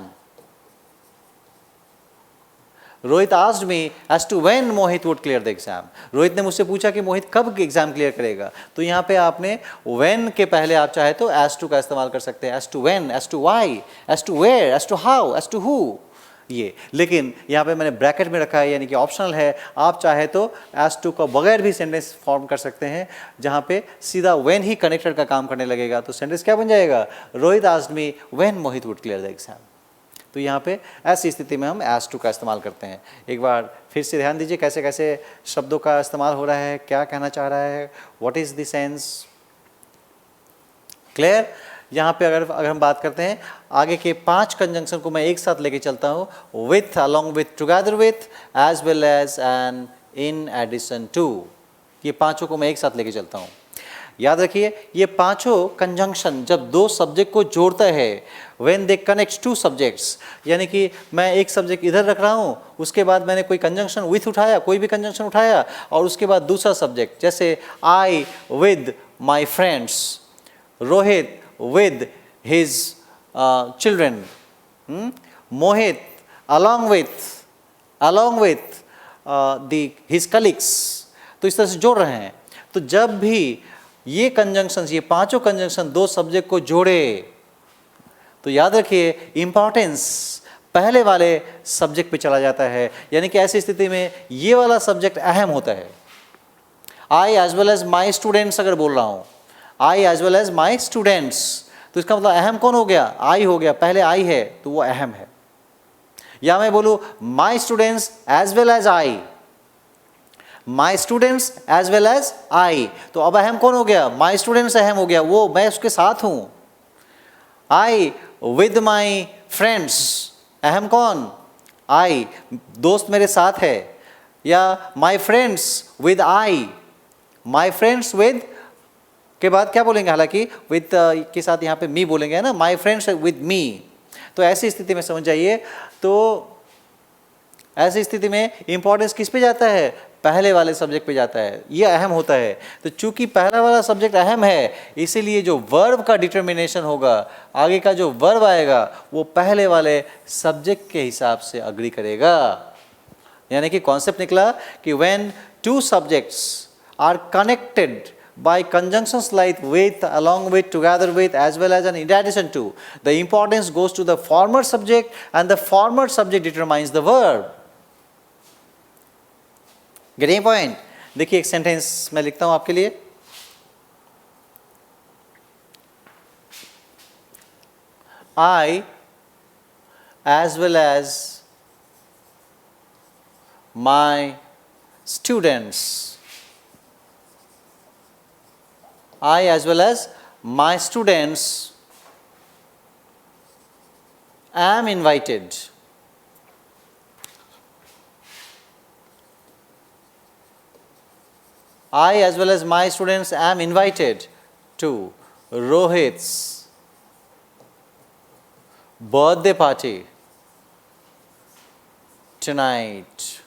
Rohit asked me as to when Mohit would clear the exam. Rohit ने मुझसे पूछा कि मोहित कब एग्जाम क्लियर करेगा। तो यहाँ पे आपने when के पहले आप चाहे तो as to का इस्तेमाल कर सकते हैं, as to when, as to why, as to where, as to how, as to who, ये। लेकिन यहाँ पे मैंने ब्रैकेट में रखा है, यानी कि ऑप्शनल है। आप चाहे तो as to का बगैर भी सेंटेंस फॉर्म कर सकते हैं, जहाँ पे सीधा when ही कनेक्टेड का काम करने लगेगा। तो सेंटेंस क्या बन जाएगा? Rohit asked me when Mohit would clear the exam। तो यहाँ पे ऐसी स्थिति में हम as to का इस्तेमाल करते हैं। एक बार फिर से ध्यान दीजिए कैसे कैसे शब्दों का इस्तेमाल हो रहा है, क्या कहना चाह रहा है, what is the sense, clear. यहाँ पे अगर हम बात करते हैं आगे के 5 कंजंक्शन को मैं एक साथ लेके चलता हूँ, with, along with, together with, as well as and in addition to. ये पांचों को मैं एक साथ लेके चलता हूँ। याद रखिए ये पांचों कंजंक्शन जब दो सब्जेक्ट को जोड़ता है, when they connect two subjects, यानी कि मैं एक सब्जेक्ट इधर रख रहा हूँ, उसके बाद मैंने कोई कंजंक्शन विथ उठाया, कोई भी कंजंक्शन उठाया, और उसके बाद दूसरा सब्जेक्ट, जैसे I with my friends, Rohit with his children, Mohit along with his colleagues, तो इस तरह से जोड़ रहे हैं। तो जब भी ये कंजंक्शन, ये पांचों कंजंक्शन दो सब्जेक्ट को जोड़े, तो याद रखिए इंपॉर्टेंस पहले वाले सब्जेक्ट पे चला जाता है, यानी कि ऐसी स्थिति में ये वाला सब्जेक्ट अहम होता है। I as well as my students अगर बोल रहा हूँ, I as well as my students, तो इसका मतलब अहम कौन हो गया? आई हो गया, पहले आई है तो वो अहम है। या मैं बोलूँ my students as well as I, my students as well as I, तो अब अहम कौन हो गया? माई स्टूडेंट्स अहम हो गया, वो मैं उसके साथ हूँ। आई विद माई फ्रेंड्स, अहम कौन? आई, दोस्त मेरे साथ है। या my friends with I, my friends with के बाद क्या बोलेंगे? हालांकि विद के साथ यहाँ पे मी बोलेंगे ना, माई फ्रेंड्स विद मी। तो ऐसी स्थिति में समझ जाइए, तो ऐसी स्थिति में इंपॉर्टेंस किस पे जाता है? पहले वाले सब्जेक्ट पे जाता है, ये अहम होता है। तो चूंकि पहला वाला सब्जेक्ट अहम है, इसीलिए जो वर्ब का डिटर्मिनेशन होगा, आगे का जो वर्ब आएगा, वो पहले वाले सब्जेक्ट के हिसाब से अग्री करेगा। यानी कि कॉन्सेप्ट निकला कि when two subjects are connected by conjunctions like with, along with, together with, as well as, and in addition to, the importance goes to the former subject and the former subject determines the verb. Getting point? देखिए एक sentence मैं लिखता हूं आपके लिए। I as well as my students, I as well as my students am invited I as well as my students am invited to Rohit's birthday party tonight.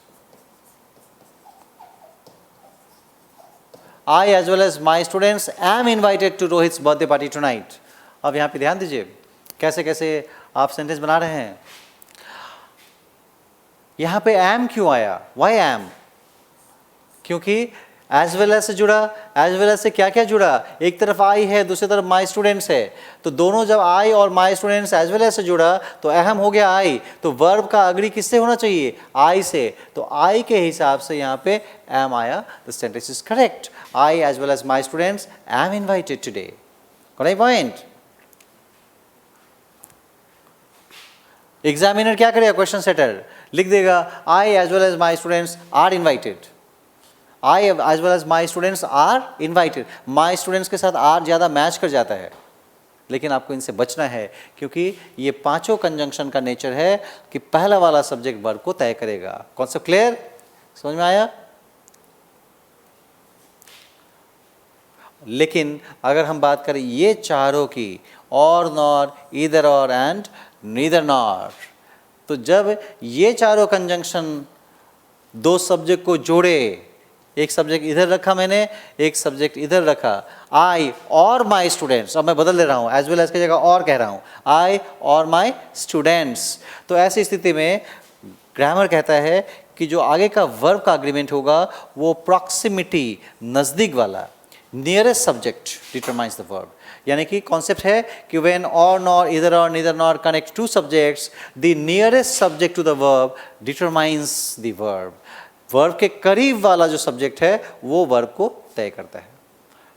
I as well as my students am invited to Rohit's birthday party tonight. अब यहाँ पे ध्यान दीजिए कैसे कैसे आप sentence बना रहे हैं। यहाँ पे am क्यों आया? Why am? क्योंकि as well as से जुड़ा, as well as से क्या क्या जुड़ा? एक तरफ I है, दूसरी तरफ my students है, तो दोनों जब I और my students as well as से जुड़ा तो अहम हो गया I, तो वर्ब का अग्री किससे होना चाहिए? I से। तो I के हिसाब से यहाँ पे am आया, the sentence is correct. I as well as my students am invited today. Correct point? Examiner क्या करेगा? क्वेश्चन सेटर लिख देगा I as well as my students are invited. I as well as my students are invited. My students के साथ are ज़्यादा match कर जाता है, लेकिन आपको इनसे बचना है क्योंकि ये पांचों कंजंक्शन का नेचर है कि पहला वाला सब्जेक्ट वर्ब को तय करेगा। Concept clear? समझ में आया? लेकिन अगर हम बात करें ये चारों की, और, नॉर, ईदर और एंड नीदर नॉर, तो जब ये चारों कंजंक्शन दो सब्जेक्ट को जोड़े, एक सब्जेक्ट इधर रखा मैंने, एक सब्जेक्ट इधर रखा, आई और माई स्टूडेंट्स, अब मैं बदल दे रहा हूँ, एज वेल एज की जगह और कह रहा हूँ, आई और माई स्टूडेंट्स, तो ऐसी स्थिति में ग्रामर कहता है कि जो आगे का वर्ब का अग्रीमेंट होगा वो प्रॉक्सिमिटी, नज़दीक वाला, nearest subject determines the verb. यानी कि कॉन्सेप्ट है कि व्हेन और nor, either or, neither nor connect two subjects, the nearest subject to the verb determines the verb. Verb के करीब वाला जो सब्जेक्ट है वो वर्ब को तय करता है।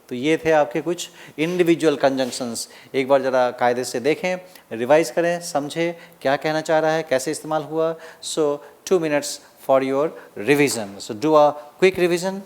तो ये थे आपके कुछ इंडिविजुअल कंजंक्शंस। एक बार ज़रा कायदे से देखें, रिवाइज करें, समझें क्या कहना चाह रहा है, कैसे इस्तेमाल हुआ। सो 2 minutes for your revision. So do a quick revision.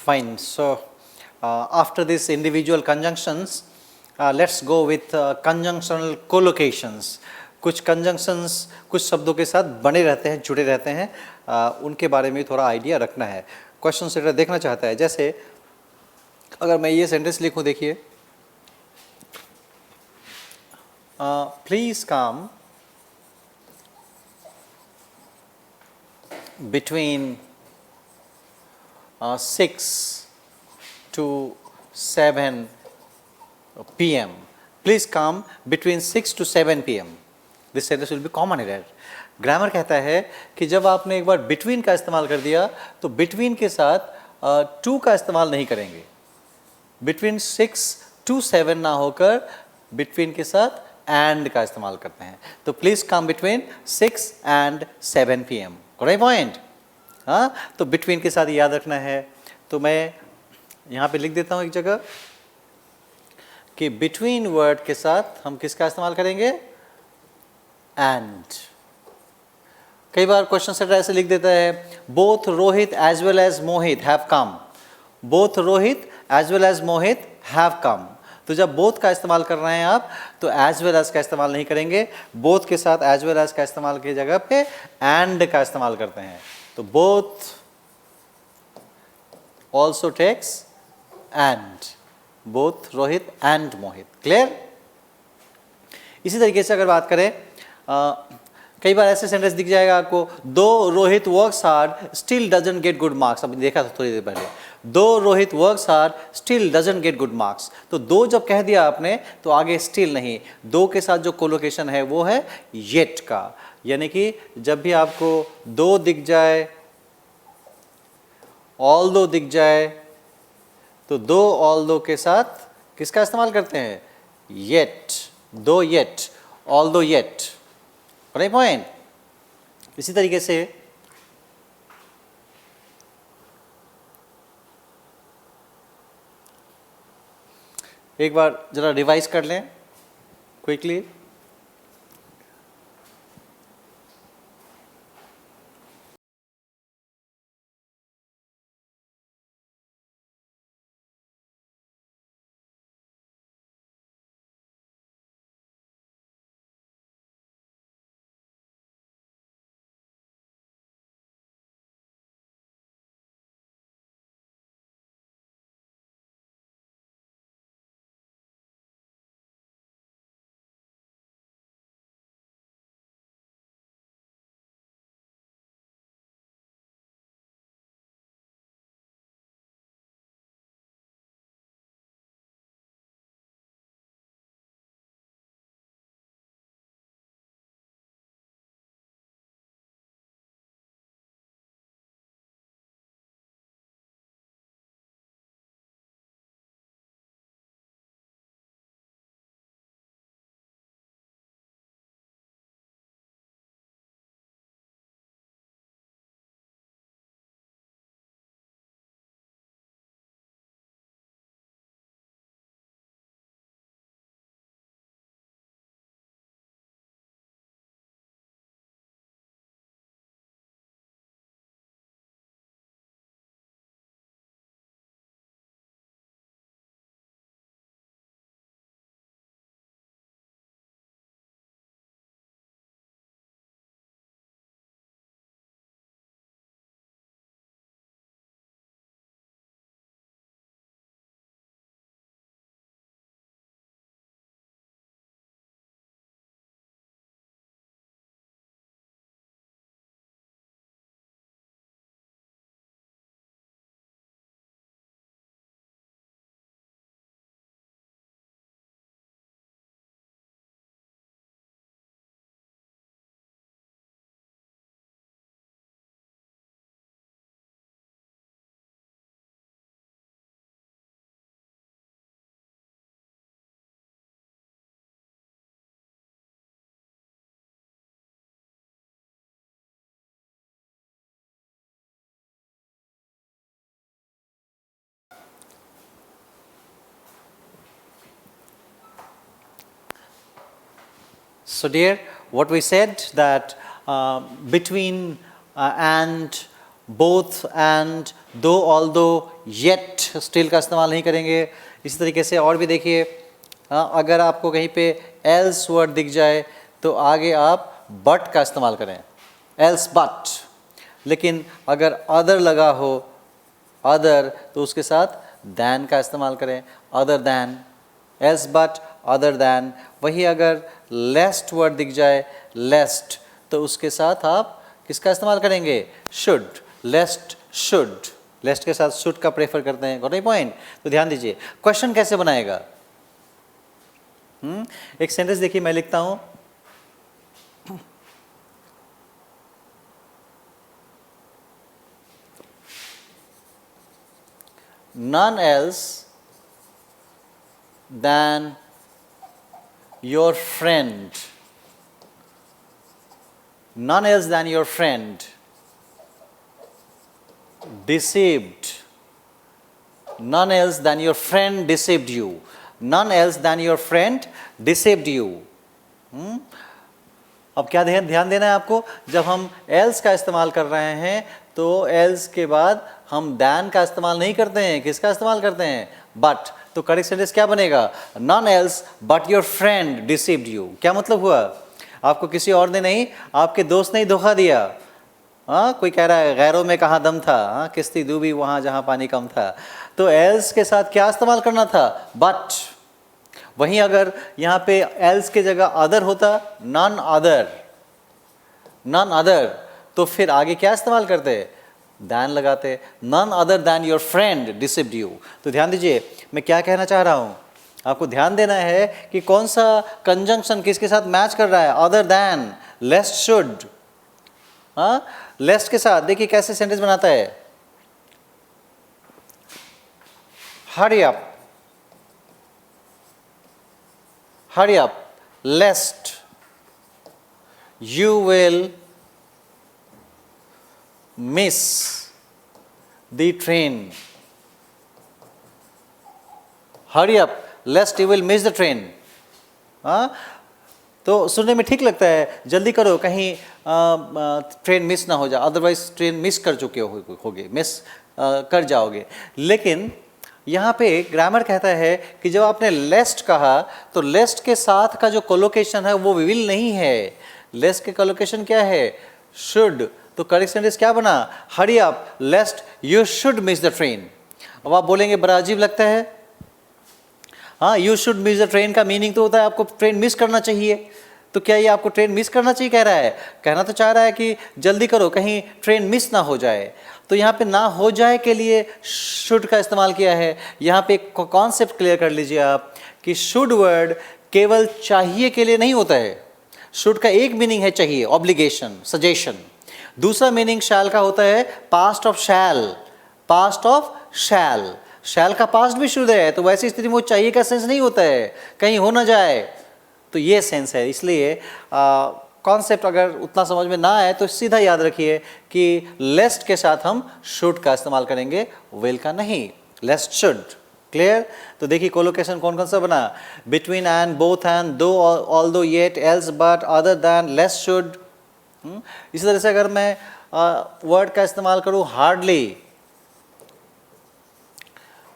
Fine. So, after these individual conjunctions, let's go with conjunctional collocations. कुछ conjunctions कुछ शब्दों के साथ बने रहते हैं, जुड़े रहते हैं, उनके बारे में थोड़ा आइडिया रखना है. क्वेश्चन सेटर देखना चाहता है. जैसे अगर मैं ये सेंटेंस लिखूं, देखिए, please come between 6 to 7 p.m. Please come between 6 to 7 p.m. This sentence will be common here. Grammar कहता है कि जब आपने एक बार बिटवीन का इस्तेमाल कर दिया तो बिटवीन के साथ टू का इस्तेमाल नहीं करेंगे. बिटवीन 6 to 7 ना होकर बिटवीन के साथ एंड का इस्तेमाल करते हैं. तो please come between 6 and 7 p.m. Correct point. हाँ, तो बिटवीन के साथ याद रखना है. तो मैं यहाँ पे लिख देता हूँ एक जगह कि बिटवीन वर्ड के साथ हम किसका इस्तेमाल करेंगे? एंड. कई बार क्वेश्चन सेटर ऐसे लिख देता है, both Rohit as well as Mohit have come. Both Rohit as well as Mohit have come. तो जब बोथ का इस्तेमाल कर रहे हैं आप तो एज वेल एज का इस्तेमाल नहीं करेंगे. बोथ के साथ एज वेल एज का इस्तेमाल की जगह पे एंड का इस्तेमाल करते हैं. तो both also takes and. Both Rohit and Mohit. Clear. इसी तरीके से अगर बात करें, कई बार ऐसे सेंटेंस दिख जाएगा आपको, दो Rohit works hard still doesn't get good marks. अभी देखा था थोड़ी देर पहले, दो Rohit works hard still doesn't get good marks. तो दो जब कह दिया आपने तो आगे स्टिल नहीं, दो के साथ जो कोलोकेशन है वो है येट का. यानी कि जब भी आपको दो दिख जाए, ऑल दो दिख जाए, तो दो ऑल दो के साथ किसका इस्तेमाल करते हैं? येट. दो येट, ऑल दो येट. Right point. इसी तरीके से एक बार जरा रिवाइज कर लें quickly. So dear, what we said that between and, both and, दो, ऑल्दो, येट स्टिल का इस्तेमाल नहीं करेंगे। इसी तरीके से और भी देखिए, अगर आपको कहीं पे एल्स वर्ड दिख जाए तो आगे आप बट का इस्तेमाल करें, एल्स बट। लेकिन अगर अदर लगा हो, अदर, तो उसके साथ दैन का इस्तेमाल करें, other than, else but, other then. वही अगर लेस्ट वर्ड दिख जाए, लेस्ट, तो उसके साथ आप किसका इस्तेमाल करेंगे, शुड, लेस्ट शुड। लेस्ट के साथ शुड का प्रेफर करते हैं, गॉट पॉइंट। तो ध्यान दीजिए क्वेश्चन कैसे बनाएगा। एक सेंटेंस देखिए, मैं लिखता हूं, none else than your friend, none else than your friend deceived, none else than your friend deceived you, none else than your friend deceived you। अब क्या ध्यान देना है आपको, जब हम else का इस्तेमाल कर रहे हैं तो else के बाद हम than का इस्तेमाल नहीं करते हैं, किसका इस्तेमाल करते हैं, but। तो करेक्ट सेंटेंस क्या बनेगा, none else but your friend deceived you। क्या मतलब हुआ, आपको किसी और ने नहीं, आपके दोस्त ने ही धोखा दिया। कोई कह रहा है गैरों में कहाँ दम था, किस्ती डूबी वहाँ जहाँ पानी कम था। तो else के साथ क्या इस्तेमाल करना था, but। वहीं अगर यहाँ पे else के जगह अदर होता, none other, none other, तो फिर आगे क्या इस्तेमाल करते, than लगाते, none other than your friend deceived you। तो ध्यान दीजिए मैं क्या कहना चाह रहा हूँ, आपको ध्यान देना है कि कौन सा कंजंक्शन किसके साथ मैच कर रहा है, other than, lest should। लेस्ट के साथ देखिए कैसे सेंटेंस बनाता है, hurry up, hurry up lest you will miss the train, hurry up lest you will miss the train। तो सुनने में ठीक लगता है, जल्दी करो कहीं ट्रेन मिस ना हो जाए, अदरवाइज ट्रेन मिस कर चुके होगे, मिस कर जाओगे। लेकिन यहाँ पे ग्रामर कहता है कि जब आपने लेस्ट कहा तो लेस्ट के साथ का जो कोलोकेशन है वो विल नहीं है, लेस्ट के कोलोकेशन क्या है, शुड। तो करेक्ट सेंटेंस क्या बना, हरी up lest you should miss the train. अब आप बोलेंगे बड़ा अजीब लगता है, हाँ, you should miss the train का मीनिंग तो होता है आपको ट्रेन मिस करना चाहिए। तो क्या ये आपको ट्रेन मिस करना चाहिए कह रहा है, कहना तो चाह रहा है कि जल्दी करो कहीं ट्रेन मिस ना हो जाए। तो यहाँ पे ना हो जाए के लिए शुड का इस्तेमाल किया है। यहाँ पे एक कॉन्सेप्ट क्लियर कर लीजिए आप कि शुड वर्ड केवल चाहिए के लिए नहीं होता है। शुड का एक मीनिंग है चाहिए, ऑब्लिगेशन, सजेशन। दूसरा मीनिंग शैल का होता है past of shall, past of shall. Shall का पास्ट भी शुड है, तो वैसी स्थिति में वो चाहिए का सेंस नहीं होता है, कहीं हो ना जाए, तो ये सेंस है। इसलिए कॉन्सेप्ट अगर उतना समझ में ना आए तो सीधा याद रखिए कि लेस्ट के साथ हम शुड का इस्तेमाल करेंगे, विल का नहीं, लेस्ट शुड। क्लियर। तो देखिए कोलोकेशन कौन कौन सा बना, between and, both and, though, although, yet, else, but, other than, lest should. इसी तरह से अगर मैं वर्ड का इस्तेमाल करूं हार्डली,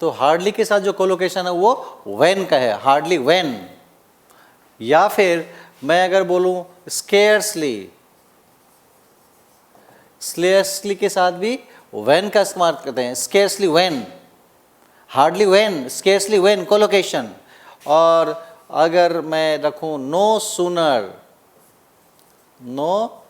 तो हार्डली के साथ जो कोलोकेशन है वो व्हेन का है, हार्डली व्हेन। या फिर मैं अगर बोलूं स्केर्सली, स्केर्सली के साथ भी व्हेन का इस्तेमाल करते हैं, scarcely when, hardly when, scarcely when collocation. और अगर मैं रखूं नो सूनर, नो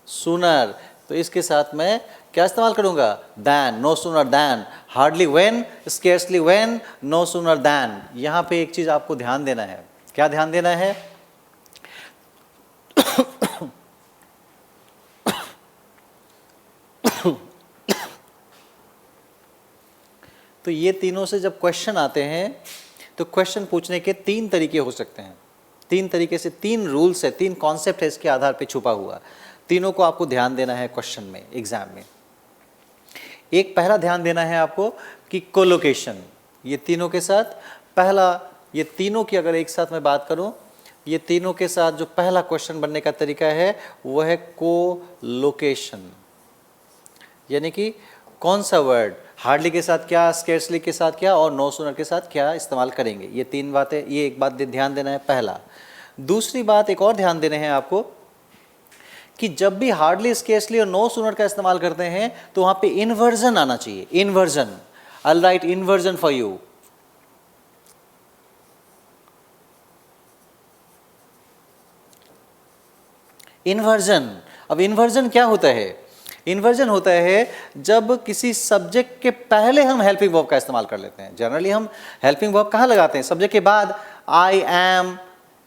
सूनर, तो इसके साथ मैं क्या इस्तेमाल करूंगा, than, no sooner than, hardly when, scarcely when, no sooner than. यहाँ पे एक चीज आपको ध्यान देना है, क्या ध्यान देना है, तो ये तीनों से जब क्वेश्चन आते हैं तो क्वेश्चन पूछने के तीन तरीके हो सकते हैं, तीन तरीके से, तीन रूल्स है, तीन कॉन्सेप्ट है इसके आधार पे छुपा हुआ। तीनों को आपको ध्यान देना है क्वेश्चन में, एग्जाम में। एक पहला ध्यान देना है आपको कि कोलोकेशन, ये तीनों के साथ पहला, ये तीनों की अगर एक साथ मैं बात करूं, ये तीनों के साथ जो पहला क्वेश्चन बनने का तरीका है वो है कोलोकेशन। यानी कि कौन सा वर्ड हार्डली के साथ क्या, स्केर्सली के साथ क्या और नो सूनर के साथ क्या इस्तेमाल करेंगे। ये 3 बातें, ये एक बात ध्यान देना है पहला। दूसरी बात एक और ध्यान देने हैं आपको कि जब भी हार्डली, स्केर्सली और नो सूनर का इस्तेमाल करते हैं तो वहां पे इन्वर्जन आना चाहिए। Inversion, I right inversion for you. Inversion, अब इन्वर्जन क्या होता है? इन्वर्जन होता है जब किसी सब्जेक्ट के पहले हम हेल्पिंग वर्ब का इस्तेमाल कर लेते हैं। जनरली हम हेल्पिंग वर्ब कहाँ लगाते हैं? सब्जेक्ट के बाद। आई एम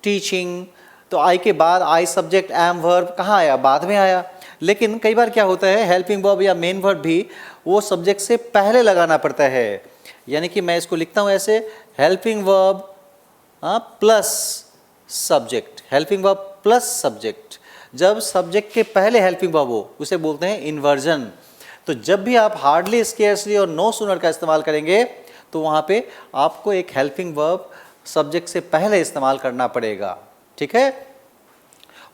टीचिंग, तो आई के बाद आई सब्जेक्ट, एम वर्ब कहाँ आया? बाद में आया। लेकिन कई बार क्या होता है, हेल्पिंग वर्ब या मेन वर्ब भी वो सब्जेक्ट से पहले लगाना पड़ता है। यानी कि मैं इसको लिखता हूँ ऐसे, helping verb plus subject, helping verb plus subject. जब सब्जेक्ट के पहले हेल्पिंग वर्ब हो उसे बोलते हैं इन्वर्जन। तो जब भी आप हार्डली, स्केर्सली और नो सूनर का इस्तेमाल करेंगे तो वहाँ पे आपको एक हेल्पिंग वर्ब सब्जेक्ट से पहले इस्तेमाल करना पड़ेगा। ठीक है?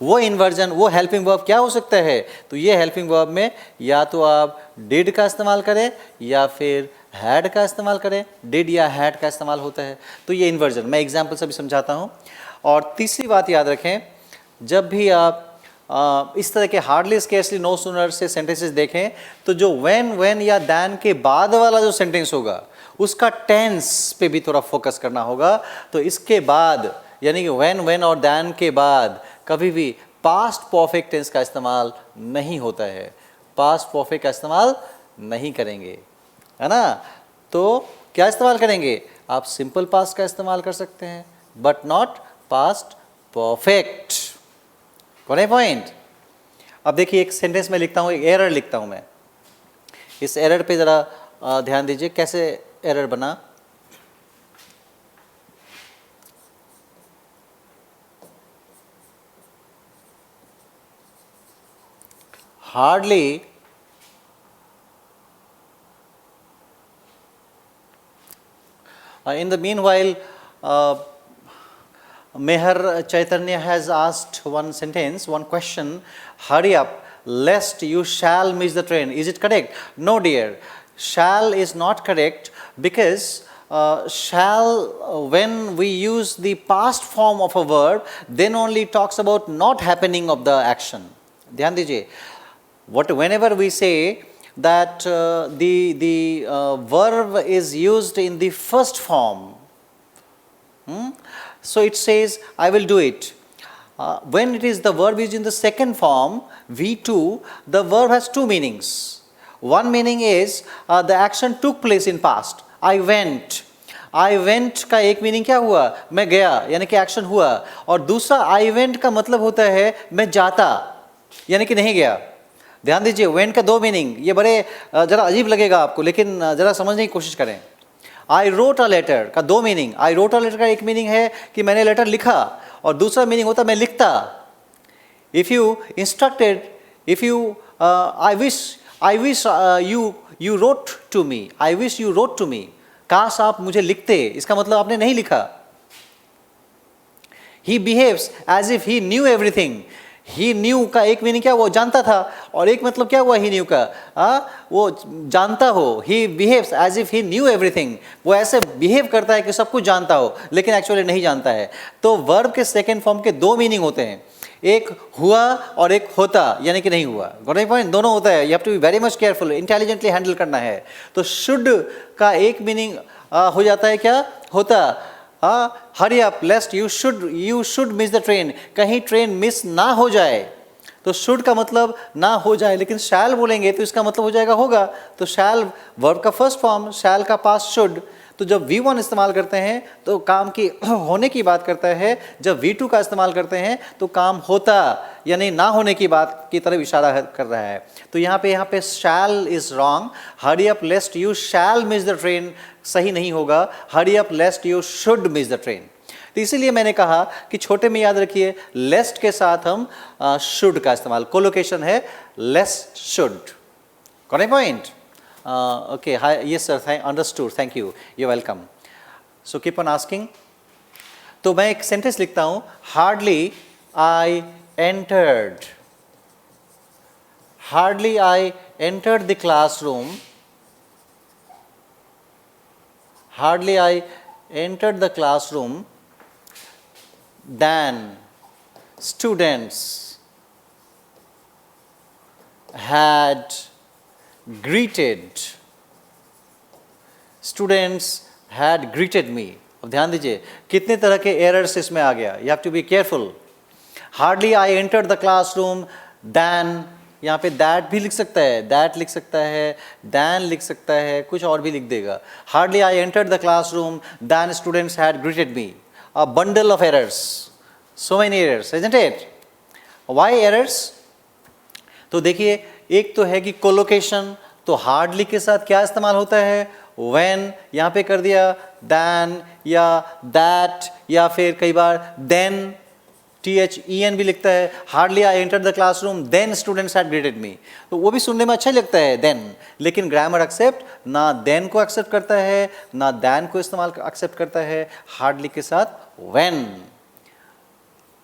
वो इन्वर्जन, वो हेल्पिंग वर्ब क्या हो सकता है? तो ये हेल्पिंग वर्ब में या तो आप डिड का इस्तेमाल करें या फिर हैड का इस्तेमाल करें। डिड या हैड का इस्तेमाल होता है। तो ये इन्वर्जन, मैं एग्जाम्पल से भी समझाता हूँ। और तीसरी बात याद रखें, जब भी आप इस तरह के हार्डली, स्केर्सली, नो सूनर से सेंटेंसेस देखें तो जो व्हेन या दैन के बाद वाला जो सेंटेंस होगा उसका टेंस पे भी थोड़ा फोकस करना होगा। तो इसके बाद यानी कि व्हेन और दैन के बाद कभी भी पास्ट परफेक्ट टेंस का इस्तेमाल नहीं होता है। पास्ट परफेक्ट का इस्तेमाल नहीं करेंगे, है ना? तो क्या इस्तेमाल करेंगे? आप सिंपल पास्ट का इस्तेमाल कर सकते हैं बट नॉट पास्ट परफेक्ट। कौन है पॉइंट? अब देखिए एक सेंटेंस में लिखता हूँ, एक एरर लिखता हूँ मैं। इस एरर पे ज़रा ध्यान दीजिए कैसे एरर बना। Hardly in the meanwhile Meher Chaitanya has asked one sentence, one question, hurry up lest you shall miss the train. Is it correct? No dear, shall is not correct because shall, when we use the past form of a verb, then only talks about not happening of the action. ध्यान दीजिए, whenever we say that the verb is used in the first form, so it says I will do it. When it is the verb is in the second form, V2, the verb has two meanings. One meaning is the action took place in past. I went. I went का एक meaning क्या हुआ? मैं गया, यानी कि action हुआ। और दूसरा I went का मतलब होता है मैं जाता, यानी कि नहीं गया। ध्यान दीजिए, went का दो मीनिंग, ये बड़े जरा अजीब लगेगा आपको, लेकिन जरा समझने की कोशिश करें। I wrote a letter का दो meaning. I wrote a letter का एक मीनिंग है कि मैंने लेटर लिखा, और दूसरा मीनिंग होता मैं लिखता। If you instructed, if you I wish you wrote to me, I wish you wrote to me, काश आप मुझे लिखते, इसका मतलब आपने नहीं लिखा। He behaves as if he knew everything. He knew का एक मीनिंग क्या, वो जानता था, और एक मतलब क्या हुआ he knew का, वो जानता हो। He behaves as if he knew everything. वो ऐसे बिहेव करता है कि सब कुछ जानता हो, लेकिन एक्चुअली नहीं जानता है। तो वर्ब के सेकेंड फॉर्म के दो मीनिंग होते हैं, एक हुआ और एक होता, यानी कि नहीं हुआ। Got my point? दोनों होता है। You have to be very much careful, intelligently handle करना है। तो शुड का एक मीनिंग हो जाता है क्या? होता। हरी up lest you should miss the train, कहीं ट्रेन मिस ना हो जाए। तो शुड का मतलब ना हो जाए, लेकिन शैल बोलेंगे तो इसका मतलब हो जाएगा होगा। तो शैल वर्ब का फर्स्ट फॉर्म, शैल का पास्ट शुड। तो जब V1 इस्तेमाल करते हैं तो काम की होने की बात करता है, जब V2 का इस्तेमाल करते हैं तो काम होता यानी ना होने की बात की तरफ इशारा कर रहा है। तो यहाँ पे shall is wrong. Hurry up lest you shall miss the train सही नहीं होगा, hurry up lest you should miss the train. तो इसीलिए मैंने कहा कि छोटे में याद रखिए, लेस्ट के साथ हम शुड का इस्तेमाल, कोलोकेशन है lest should. Correct point? Okay, hi, yes sir, understood, thank you, you're welcome. So keep on asking. तो मैं एक सेंटेंस लिखता हूँ, hardly I entered the classroom Hardly I entered the classroom than students had greeted me. अब ध्यान दीजिए कितने तरह के एरर्स इसमें आ गया. You have to be careful. Hardly I entered the classroom than, यहाँ पे that भी लिख सकता है, that लिख सकता है, than लिख सकता है, कुछ और भी लिख देगा. Hardly I entered the classroom than students had greeted me. A bundle of errors. So many errors, isn't it? Why errors? तो देखिए एक तो है कि कोलोकेशन, तो हार्डली के साथ क्या इस्तेमाल होता है, when, यहाँ पे कर दिया than या that, या फिर कई बार then, THEN भी लिखता है. Hardly I enter the classroom then students had greeted me, तो वो भी सुनने में अच्छा लगता है देन, लेकिन ग्रामर एक्सेप्ट ना देन को एक्सेप्ट करता है ना दैन को इस्तेमाल एक्सेप्ट करता है, हार्डली के साथ व्हेन.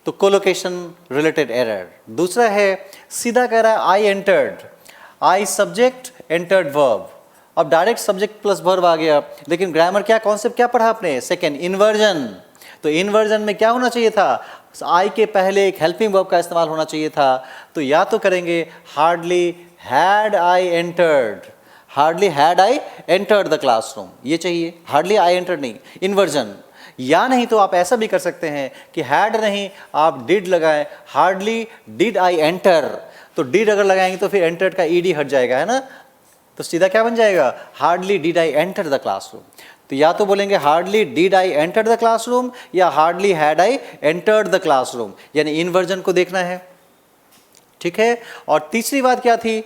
तो कोलोकेशन रिलेटेड एरर. दूसरा है सीधा कह रहा है I entered, I subject entered verb. अब डायरेक्ट सब्जेक्ट प्लस वर्ब आ गया, लेकिन ग्रामर क्या कॉन्सेप्ट क्या पढ़ा आपने, सेकेंड इन्वर्जन. तो इन्वर्जन में क्या होना चाहिए था, आई के पहले एक हेल्पिंग वर्ब का इस्तेमाल होना चाहिए था. तो या तो करेंगे hardly had I entered, hardly had I entered the classroom, ये चाहिए, हार्डली आई एंटर्ड नहीं, इन्वर्जन. या नहीं तो आप ऐसा भी कर सकते हैं कि हैड नहीं आप डिड लगाएं, हार्डली डिड आई एंटर. तो डिड अगर लगाएंगे तो फिर एंटर्ड का ईडी हट जाएगा, है ना. तो सीधा क्या बन जाएगा, hardly did I enter the classroom. तो या तो बोलेंगे hardly did I enter the classroom या hardly had I entered the classroom, यानी इन्वर्जन को देखना है. ठीक है. और तीसरी बात क्या थी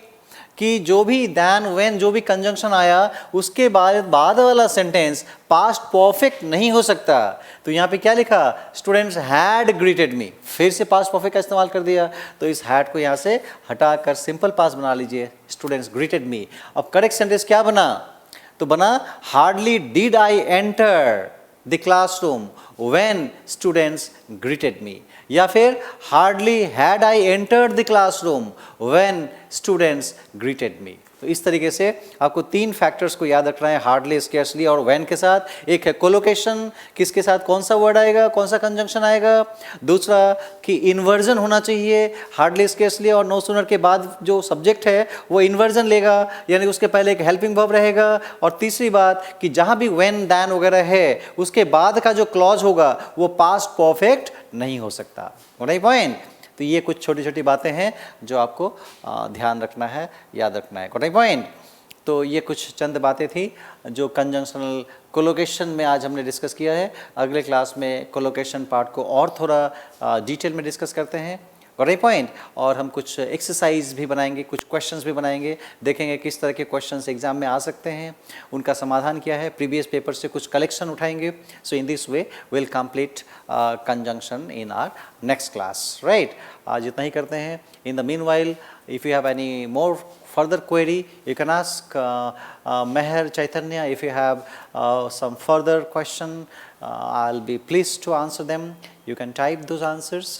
कि जो भी दैन व्हेन जो भी कंजंक्शन आया उसके बाद वाला सेंटेंस पास्ट परफेक्ट नहीं हो सकता. तो यहाँ पे क्या लिखा, स्टूडेंट्स हैड ग्रीटेड मी, फिर से पास्ट परफेक्ट का इस्तेमाल कर दिया. तो इस हैड को यहाँ से हटाकर सिंपल पास्ट बना लीजिए, स्टूडेंट्स ग्रीटेड मी. अब करेक्ट सेंटेंस क्या बना, तो बना hardly did I enter the classroom when students greeted मी, या फिर hardly had I entered the classroom when students greeted मी. तो इस तरीके से आपको तीन फैक्टर्स को याद रखना है, हार्डली, स्केर्सली और व्हेन के साथ. एक है कोलोकेशन, किसके साथ कौन सा वर्ड आएगा, कौन सा कंजंक्शन आएगा. दूसरा कि इन्वर्जन होना चाहिए, हार्डली, स्केर्सली और नो सूनर के बाद जो सब्जेक्ट है वो इन्वर्जन लेगा, यानी उसके पहले एक हेल्पिंग वर्ब रहेगा. और तीसरी बात कि जहाँ भी व्हेन, दैन वगैरह है उसके बाद का जो क्लॉज होगा वो पास्ट परफेक्ट नहीं हो सकता. Right point. तो ये कुछ छोटी छोटी बातें हैं जो आपको ध्यान रखना है, याद रखना है. Right point. तो ये कुछ चंद बातें थी जो कंजंक्शनल कोलोकेशन में आज हमने डिस्कस किया है. अगले क्लास में कोलोकेशन पार्ट को और थोड़ा डिटेल में डिस्कस करते हैं. Right point. और हम कुछ एक्सरसाइज भी बनाएंगे, कुछ क्वेश्चंस भी बनाएंगे, देखेंगे किस तरह के क्वेश्चंस एग्जाम में आ सकते हैं, उनका समाधान क्या है, प्रीवियस पेपर से कुछ कलेक्शन उठाएंगे. So in this way will complete conjunction in our next class. Right. आज इतना ही करते हैं. In the meanwhile if you have any more further query you can ask Meher Chaitanya. If you have some further question, I'll be pleased to answer them. You can type those answers,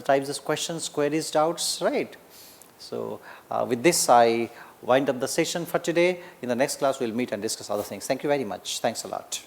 type those questions, queries, doubts, right? So with this I wind up the session for today. In the next class we'll meet and discuss other things. Thank you very much. Thanks a lot.